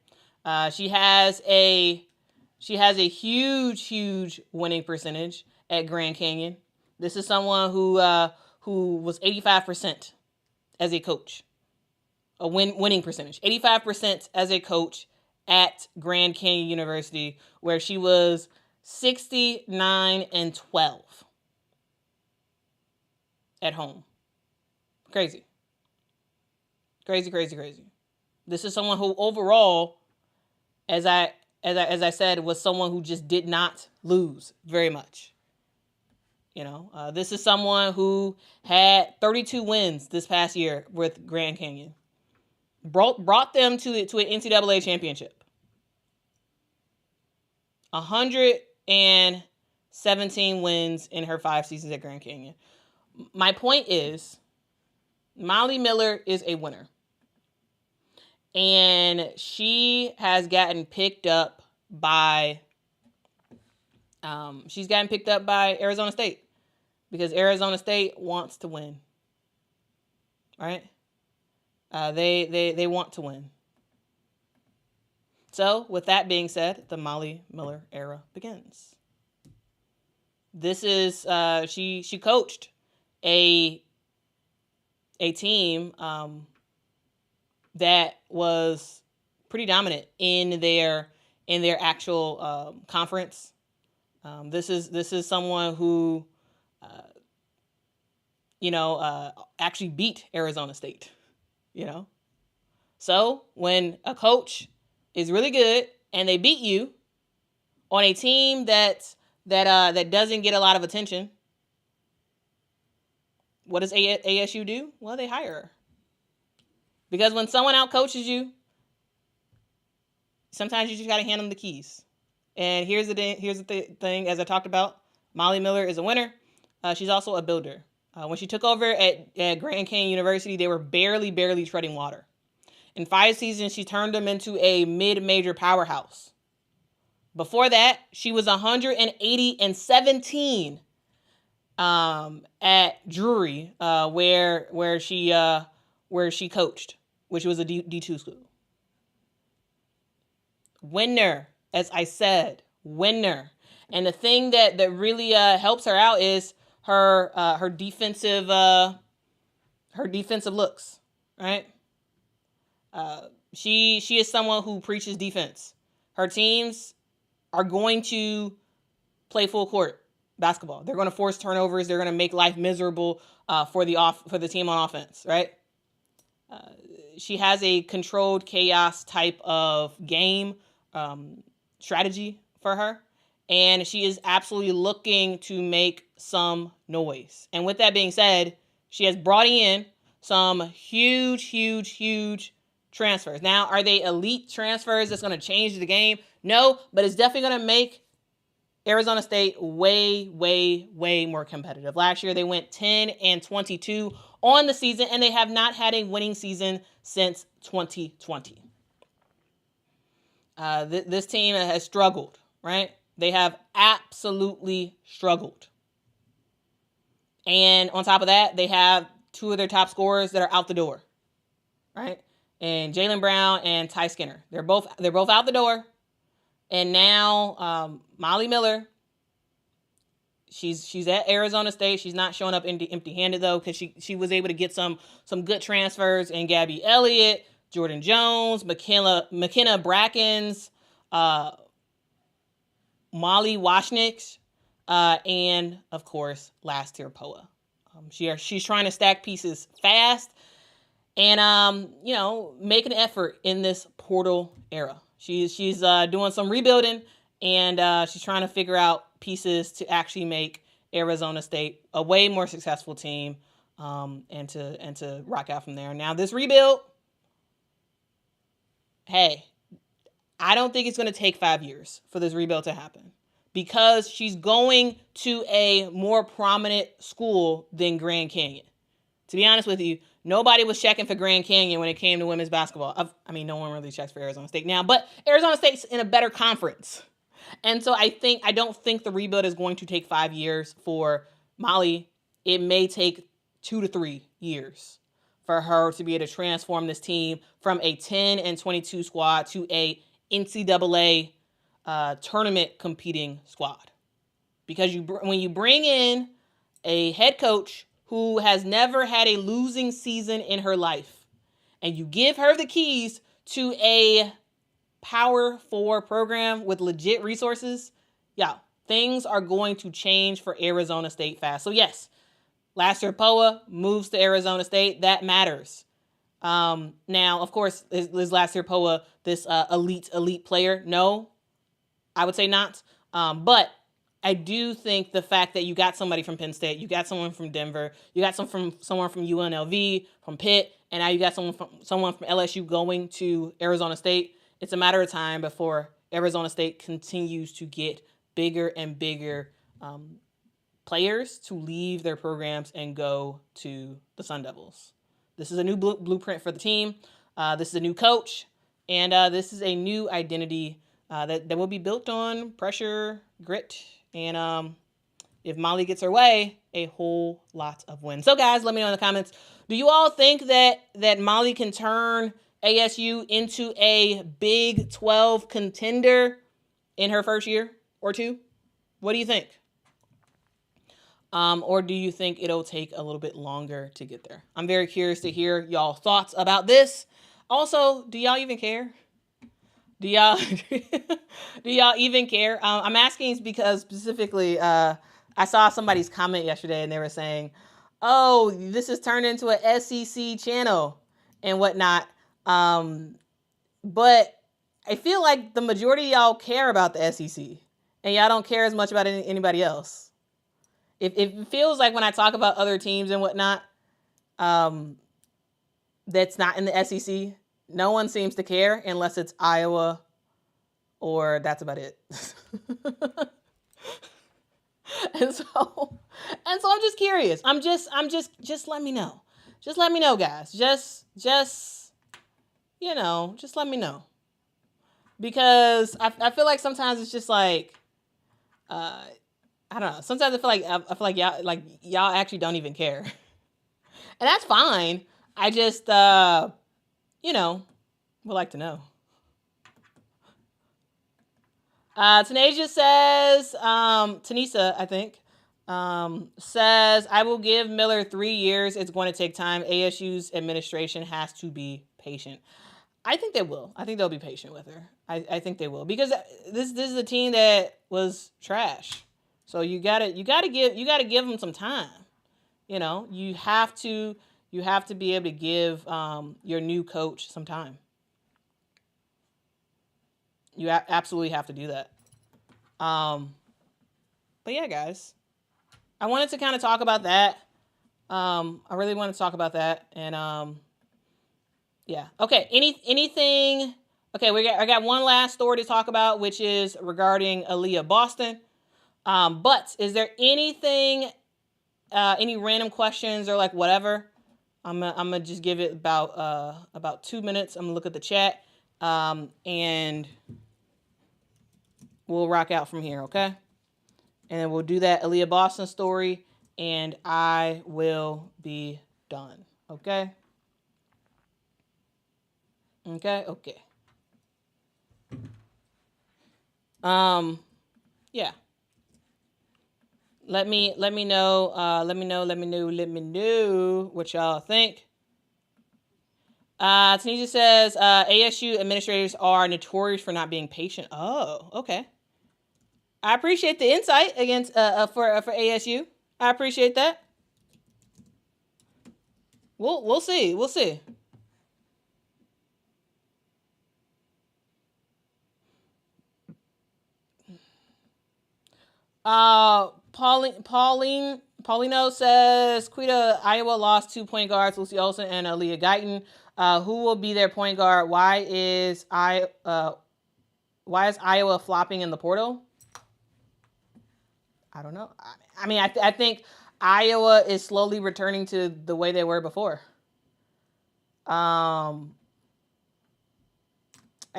Speaker 1: She has a huge winning percentage at Grand Canyon. This is someone who was 85% as a coach. A winning percentage. 85% as a coach at Grand Canyon University, where she was 69-12 at home. Crazy. This is someone who overall, as I said, was someone who just did not lose very much. This is someone who had 32 wins this past year with Grand Canyon. Brought them to an NCAA championship. 117 wins in her 5 seasons at Grand Canyon. My point is, Molly Miller is a winner. And she has gotten picked up by Arizona State, because Arizona State wants to win. Right? They want to win. So, with that being said, the Molly Miller era begins. This is she coached a team that was pretty dominant in their actual conference. This is someone who actually beat Arizona State. So when a coach is really good and they beat you on a team that doesn't get a lot of attention, what does ASU do? Well, they hire her. Because when someone outcoaches you, sometimes you just got to hand them the keys. And here's the thing, as I talked about, Molly Miller is a winner. She's also a builder. When she took over at Grand Canyon University, they were barely treading water. In 5 seasons, she turned them into a mid-major powerhouse. Before that, she was 180-17 at Drury, where she coached, which was a D2 school. Winner, as I said, winner. And the thing that really helps her out is her defensive looks, right? She is someone who preaches defense. Her teams are going to play full court basketball. They're going to force turnovers. They're going to make life miserable for the team on offense, right? She has a controlled chaos type of game strategy for her, and she is absolutely looking to make some noise. And with that being said, she has brought in some huge transfers. Now, are they elite transfers that's going to change the game? No, but it's definitely going to make Arizona State way more competitive. Last year, they went 10-22 on the season, and they have not had a winning season since 2020. This team has struggled, right? They have absolutely struggled. And on top of that, they have 2 of their top scorers that are out the door, right? And Jaylen Brown and Ty Skinner. They're both out the door. And now Molly Miller, she's at Arizona State. She's not showing up empty-handed, though, because she was able to get some good transfers in Gabby Elliott, Jordan Jones, McKenna Brackens, Molly Washnick, and, of course, Last Year Poa. She's trying to stack pieces fast and, make an effort in this portal era. She's doing some rebuilding, and she's trying to figure out pieces to actually make Arizona State a way more successful team, and to rock out from there. Now, this rebuild, hey, I don't think it's going to take 5 years for this rebuild to happen, because she's going to a more prominent school than Grand Canyon. To be honest with you, nobody was checking for Grand Canyon when it came to women's basketball. No one really checks for Arizona State now, but Arizona State's in a better conference. And so I don't think the rebuild is going to take 5 years for Molly. It may take 2 to 3 years for her to be able to transform this team from a 10-22 squad to a NCAA tournament competing squad. Because when you bring in a head coach who has never had a losing season in her life, and you give her the keys to a Power 4 program with legit resources, things are going to change for Arizona State fast. So yes, Last Year Poa moves to Arizona State. That matters. Now, of course, is Last Year Poa this elite player? No, I would say not. But I do think the fact that you got somebody from Penn State, you got someone from Denver, you got someone from UNLV, from Pitt, and now you got someone from LSU going to Arizona State. It's a matter of time before Arizona State continues to get bigger and bigger players to leave their programs and go to the Sun Devils. This is a new blueprint for the team. This is a new coach, and this is a new identity that will be built on pressure, grit, and if Molly gets her way, a whole lot of wins. So, guys, let me know in the comments. Do you all think that Molly can turn ASU into a Big 12 contender in her first year or two? What do you think? Or do you think it'll take a little bit longer to get there? I'm very curious to hear y'all thoughts about this. Also, do y'all even care? Do y'all even care? I'm asking because specifically, I saw somebody's comment yesterday and they were saying, "Oh, this has turned into an SEC channel and whatnot." But I feel like the majority of y'all care about the SEC, and y'all don't care as much about anybody else. It feels like when I talk about other teams and whatnot, that's not in the SEC. No one seems to care unless it's Iowa, or that's about it. and so I'm just curious. Just let me know. Just let me know, guys. Just let me know. Because I feel like sometimes it's just like, I don't know. Sometimes I feel like y'all actually don't even care, and that's fine. I just would like to know. Tanasia says, Tanisa, I think, says, I will give Miller 3 years. It's going to take time. ASU's administration has to be patient. I think they will. I think they'll be patient with her. I think they will, because this is a team that was trash. So you gotta give them some time. You have to be able to give your new coach some time. You absolutely have to do that. But yeah, guys, I wanted to kind of talk about that. I really want to talk about that, and yeah. Okay. Anything? Okay. I got one last story to talk about, which is regarding Aaliyah Boston. But is there anything? Any random questions or like whatever? I'm gonna just give it about 2 minutes. I'm gonna look at the chat, and we'll rock out from here, okay? And then we'll do that Aaliyah Boston story, and I will be done, okay? Okay. Yeah. Let me know what y'all think. Tanisha says, ASU administrators are notorious for not being patient. Oh, okay. I appreciate the insight against for ASU. I appreciate that. We'll see. Paulino says, Quita, Iowa lost 2 point guards, Lucy Olsen and Aaliyah Guyton. Who will be their point guard? Why is Iowa flopping in the portal? I don't know. I mean, I think Iowa is slowly returning to the way they were before. I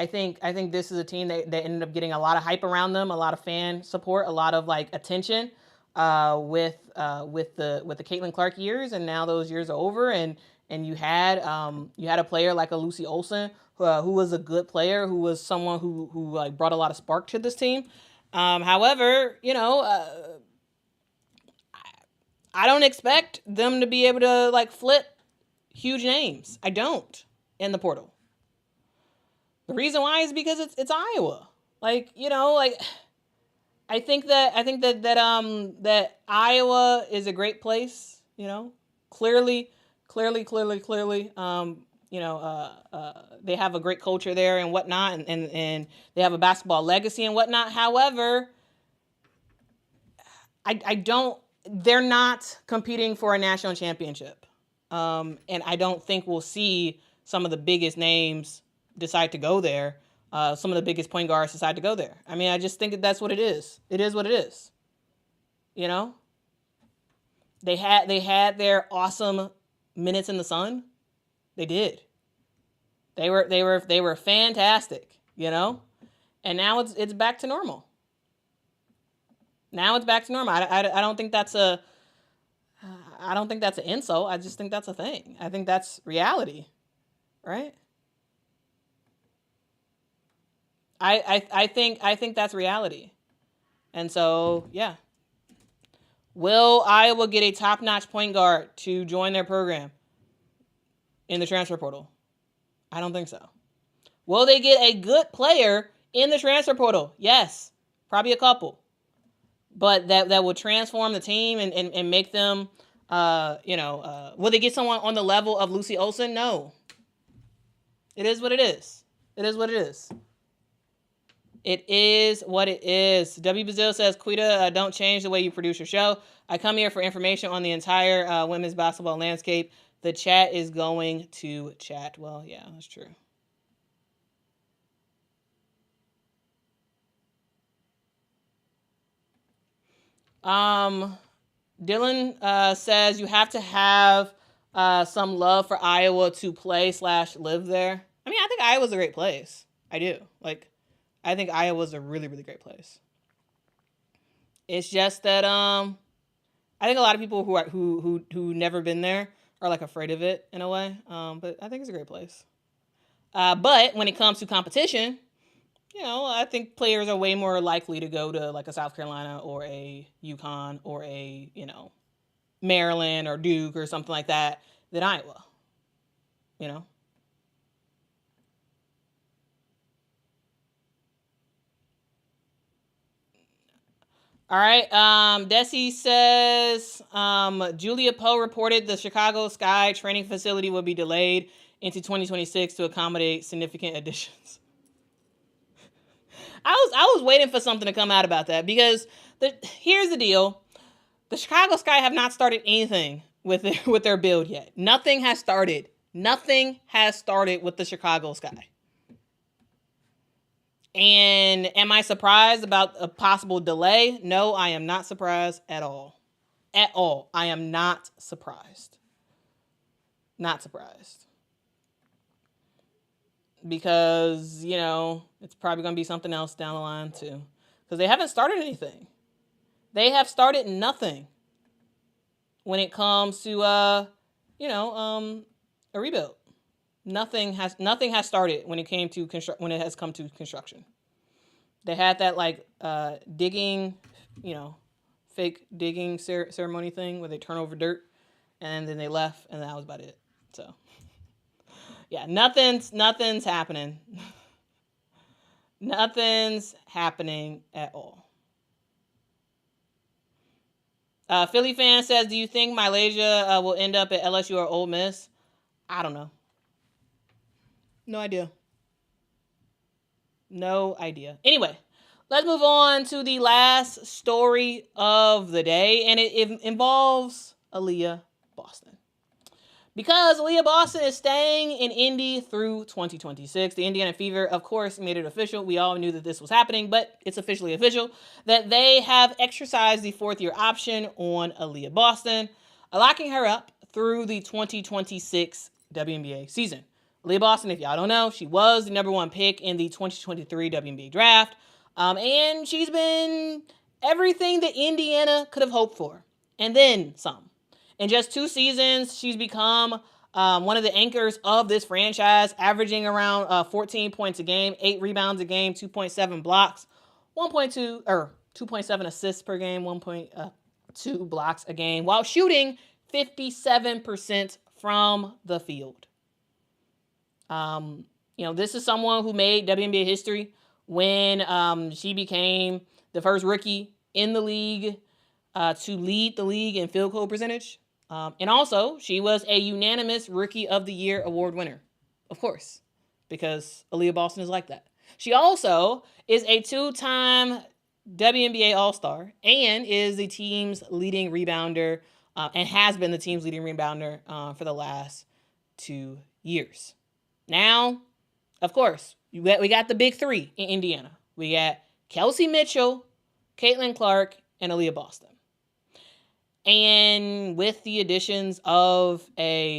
Speaker 1: think this is a team that ended up getting a lot of hype around them, a lot of fan support, a lot of like attention with the Caitlin Clark years, and now those years are over, and you had a player like a Lucy Olsen who was a good player, who was someone who like brought a lot of spark to this team. However, I don't expect them to be able to like flip huge names. I don't in the portal. The reason why is because it's Iowa. I think that Iowa is a great place. Clearly. They have a great culture there and whatnot, and they have a basketball legacy and whatnot. However, they're not competing for a national championship. And I don't think we'll see some of the biggest names decide to go there. Some of the biggest point guards decide to go there. I mean, I just think that's what it is. It is what it is. You know? They had their awesome minutes in the sun. They did. They were fantastic, you know? And now it's back to normal. Now it's back to normal. I don't think that's an insult. I just think that's a thing. I think that's reality, right? I think that's reality. And so, yeah. Will Iowa get a top-notch point guard to join their program in the transfer portal? I don't think so. Will they get a good player in the transfer portal? Yes, probably a couple. But that will transform the team and make them, will they get someone on the level of Lucy Olsen? No. It is what it is. It is what it is. It is what it is. W. Bazil says, Quita, don't change the way you produce your show. I come here for information on the entire women's basketball landscape. The chat is going to chat. Well, yeah, that's true. Dylan says you have to have some love for Iowa to play/live there. I mean, I think Iowa's a great place. I do. I think Iowa's a really, really great place. It's just that I think a lot of people who never been there are afraid of it in a way. But I think it's a great place. But when it comes to competition, I think players are way more likely to go to a South Carolina or a UConn or a, Maryland or Duke or something like that than Iowa. All right. Desi says, Julia Poe reported the Chicago Sky training facility will be delayed into 2026 to accommodate significant additions. I was waiting for something to come out about that because here's the deal. The Chicago Sky have not started anything with their build yet. Nothing has started. Nothing has started with the Chicago Sky. And am I surprised about a possible delay? No, I am not surprised at all. At all. I am not surprised. Not surprised. Because, it's probably going to be something else down the line too. Because they haven't started anything. They have started nothing when it comes to, a rebuild. Nothing has started when it has come to construction. They had that digging, fake digging ceremony thing where they turn over dirt, and then they left, and that was about it. So, yeah, nothing's happening. Nothing's happening at all. Philly fan says, do you think Malaysia will end up at LSU or Ole Miss? I don't know. No idea. No idea. Anyway, let's move on to the last story of the day, and it involves Aaliyah Boston. Because Aaliyah Boston is staying in Indy through 2026. The Indiana Fever, of course, made it official. We all knew that this was happening, but it's officially official that they have exercised the fourth-year option on Aaliyah Boston, locking her up through the 2026 WNBA season. Aaliyah Boston, if y'all don't know, she was the number one pick in the 2023 WNBA draft. And she's been everything that Indiana could have hoped for. And then some. In just 2 seasons, she's become one of the anchors of this franchise, averaging around 14 points a game, 8 rebounds a game, 2.7 blocks, 2.7 assists per game, 1.2 blocks a game, while shooting 57% from the field. This is someone who made WNBA history when she became the first rookie in the league to lead the league in field goal percentage. And also, she was a unanimous Rookie of the Year award winner, of course, because Aaliyah Boston is like that. She also is a 2-time WNBA All-Star and is the team's leading rebounder and has been the team's leading rebounder for the last 2 years. Now, of course, we got the big three in Indiana. We got Kelsey Mitchell, Caitlin Clark, and Aaliyah Boston. And with the additions of with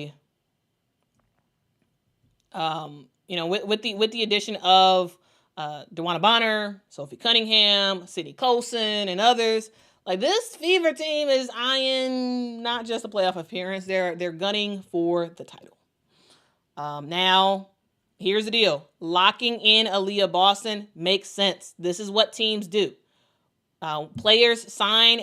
Speaker 1: the addition of DeWanna Bonner, Sophie Cunningham, Sydney Colson, and others, like this Fever team is eyeing not just a playoff appearance, they're gunning for the title. Now, here's the deal: locking in Aaliyah Boston makes sense. This is what teams do. Players sign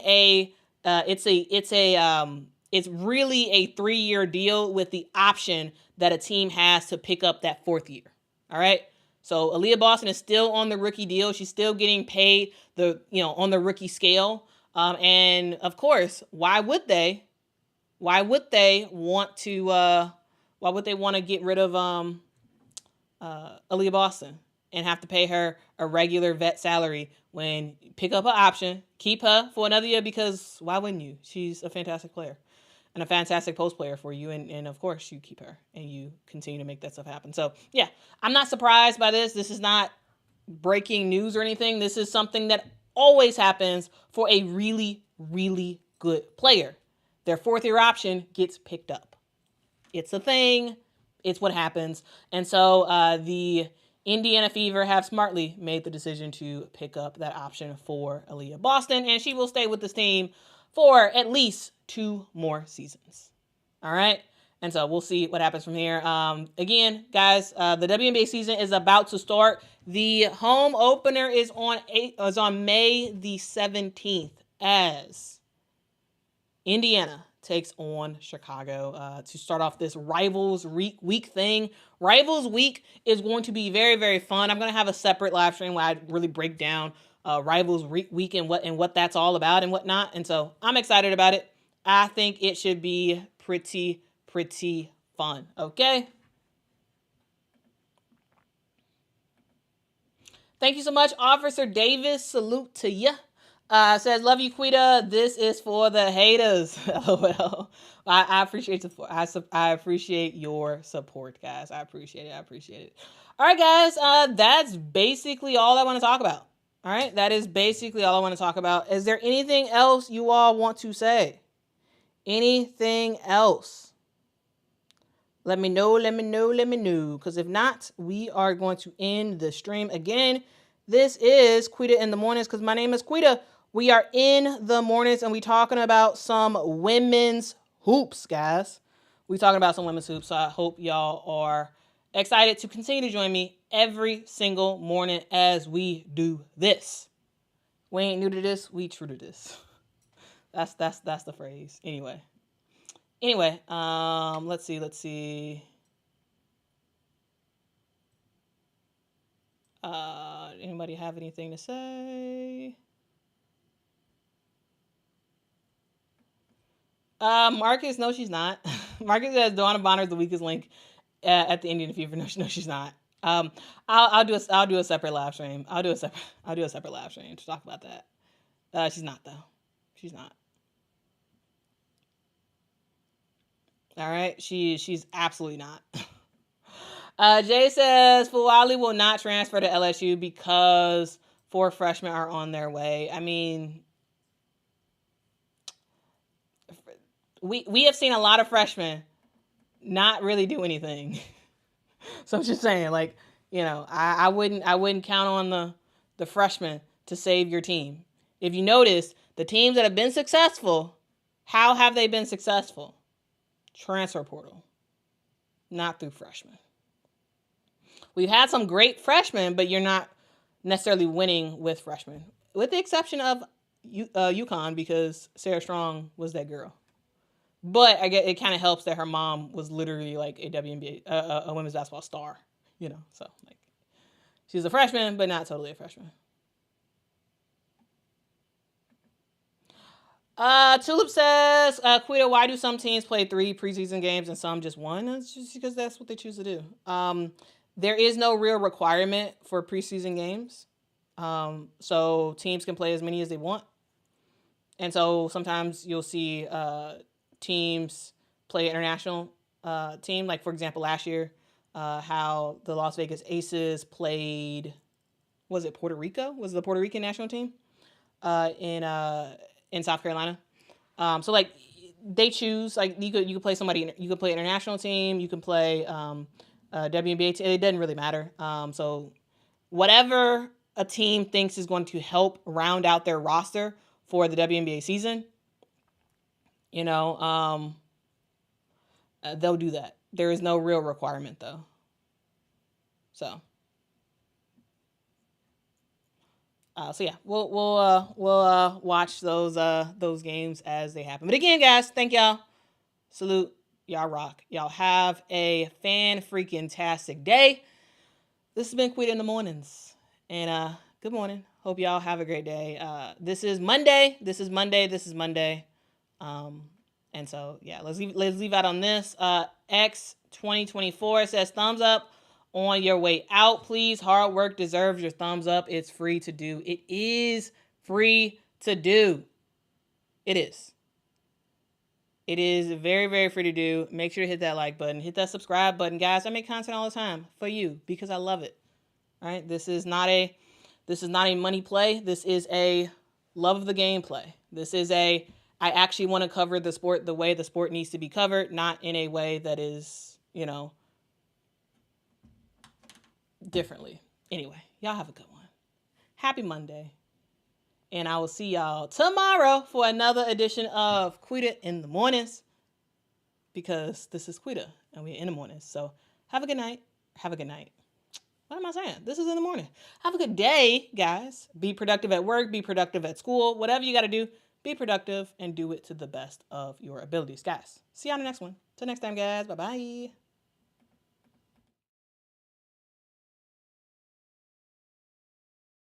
Speaker 1: it's really a 3-year deal with the option that a team has to pick up that 4th year. All right. So Aaliyah Boston is still on the rookie deal. She's still getting paid on the rookie scale. And of course, why would they want to get rid of Aaliyah Boston and have to pay her a regular vet salary when you pick up an option, keep her for another year, because why wouldn't you? She's a fantastic player and a fantastic post player for you. And of course you keep her and you continue to make that stuff happen. So yeah, I'm not surprised by this. This is not breaking news or anything. This is something that always happens for a really, really good player. Their 4th year option gets picked up. It's a thing. It's what happens. And so the Indiana Fever have smartly made the decision to pick up that option for Aaliyah Boston, and she will stay with this team for at least 2 more seasons. All right? And so we'll see what happens from here. Again, guys, the WNBA season is about to start. The home opener is on May the 17th as Indiana takes on Chicago to start off this Rivals Week thing. Rivals Week is going to be very, very fun. I'm going to have a separate live stream where I really break down Rivals Week and what that's all about and whatnot. And so I'm excited about it. I think it should be pretty fun. Okay. Thank you so much, Officer Davis. Salute to you. Says, love you, Quita. This is for the haters. LOL. I appreciate I appreciate your support, guys. I appreciate it. All right, guys. That's basically all I want to talk about. All right. That is basically all I want to talk about. Is there anything else you all want to say? Anything else? Let me know. Because if not, we are going to end the stream again. This is Quita in the Mornings because my name is Quita. We are in the mornings and we talking about some women's hoops, guys. We talking about some women's hoops. So I hope y'all are excited to continue to join me every single morning as we do this. We ain't new to this. We true to this. That's the phrase. Anyway, let's see. Anybody have anything to say? Marcus, no, she's not. Marcus says DeWanna Bonner is the weakest link at the Indiana Fever. No, she's not. I'll do a separate live stream. I'll do a separate live stream to talk about that. She's not though. She's not. All right, she's absolutely not. Jay says Fuali will not transfer to LSU because 4 freshmen are on their way. I mean, we have seen a lot of freshmen not really do anything. So I'm just saying, like, I wouldn't count on the freshmen to save your team. If you notice, the teams that have been successful, how have they been successful? Transfer portal, not through freshmen. We've had some great freshmen, but you're not necessarily winning with freshmen, with the exception of UConn because Sarah Strong was that girl. But I get it kind of helps that her mom was literally like a WNBA, a women's basketball star, so like she's a freshman, but not totally a freshman. Tulip says, Quita, why do some teams play 3 preseason games and some just 1? It's just because that's what they choose to do. There is no real requirement for preseason games. So teams can play as many as they want. And so sometimes you'll see teams play international team. Like, for example, last year, how the Las Vegas Aces played, was it Puerto Rico? Was it the Puerto Rican national team in South Carolina? So like they choose, like you could play somebody, you could play international team, you can play WNBA team. It doesn't really matter. So whatever a team thinks is going to help round out their roster for the WNBA season, they'll do that. There is no real requirement though. So yeah, we'll watch those games as they happen. But again, guys, thank y'all. Salute. Y'all rock. Y'all have a fan-freaking-tastic day. This has been Quita in the Mornings. And good morning. Hope y'all have a great day. This is Monday. And so, yeah, let's leave out on this. X 2024 says thumbs up on your way out, please. Hard work deserves your thumbs up. It's free to do. It is free to do. It is. It is very, very free to do. Make sure to hit that like button. Hit that subscribe button. Guys, I make content all the time for you because I love it. All right? This is not a money play. This is a love of the game play. This is I actually want to cover the sport the way the sport needs to be covered, not in a way that is, differently. Anyway, y'all have a good one. Happy Monday. And I will see y'all tomorrow for another edition of Quita in the Mornings, because this is Quita and we're in the mornings. So have a good night. Have a good night. What am I saying? This is in the morning. Have a good day, guys. Be productive at work. Be productive at school. Whatever you got to do, be productive and do it to the best of your abilities, guys. See you on the next one. Till next time, guys. Bye-bye.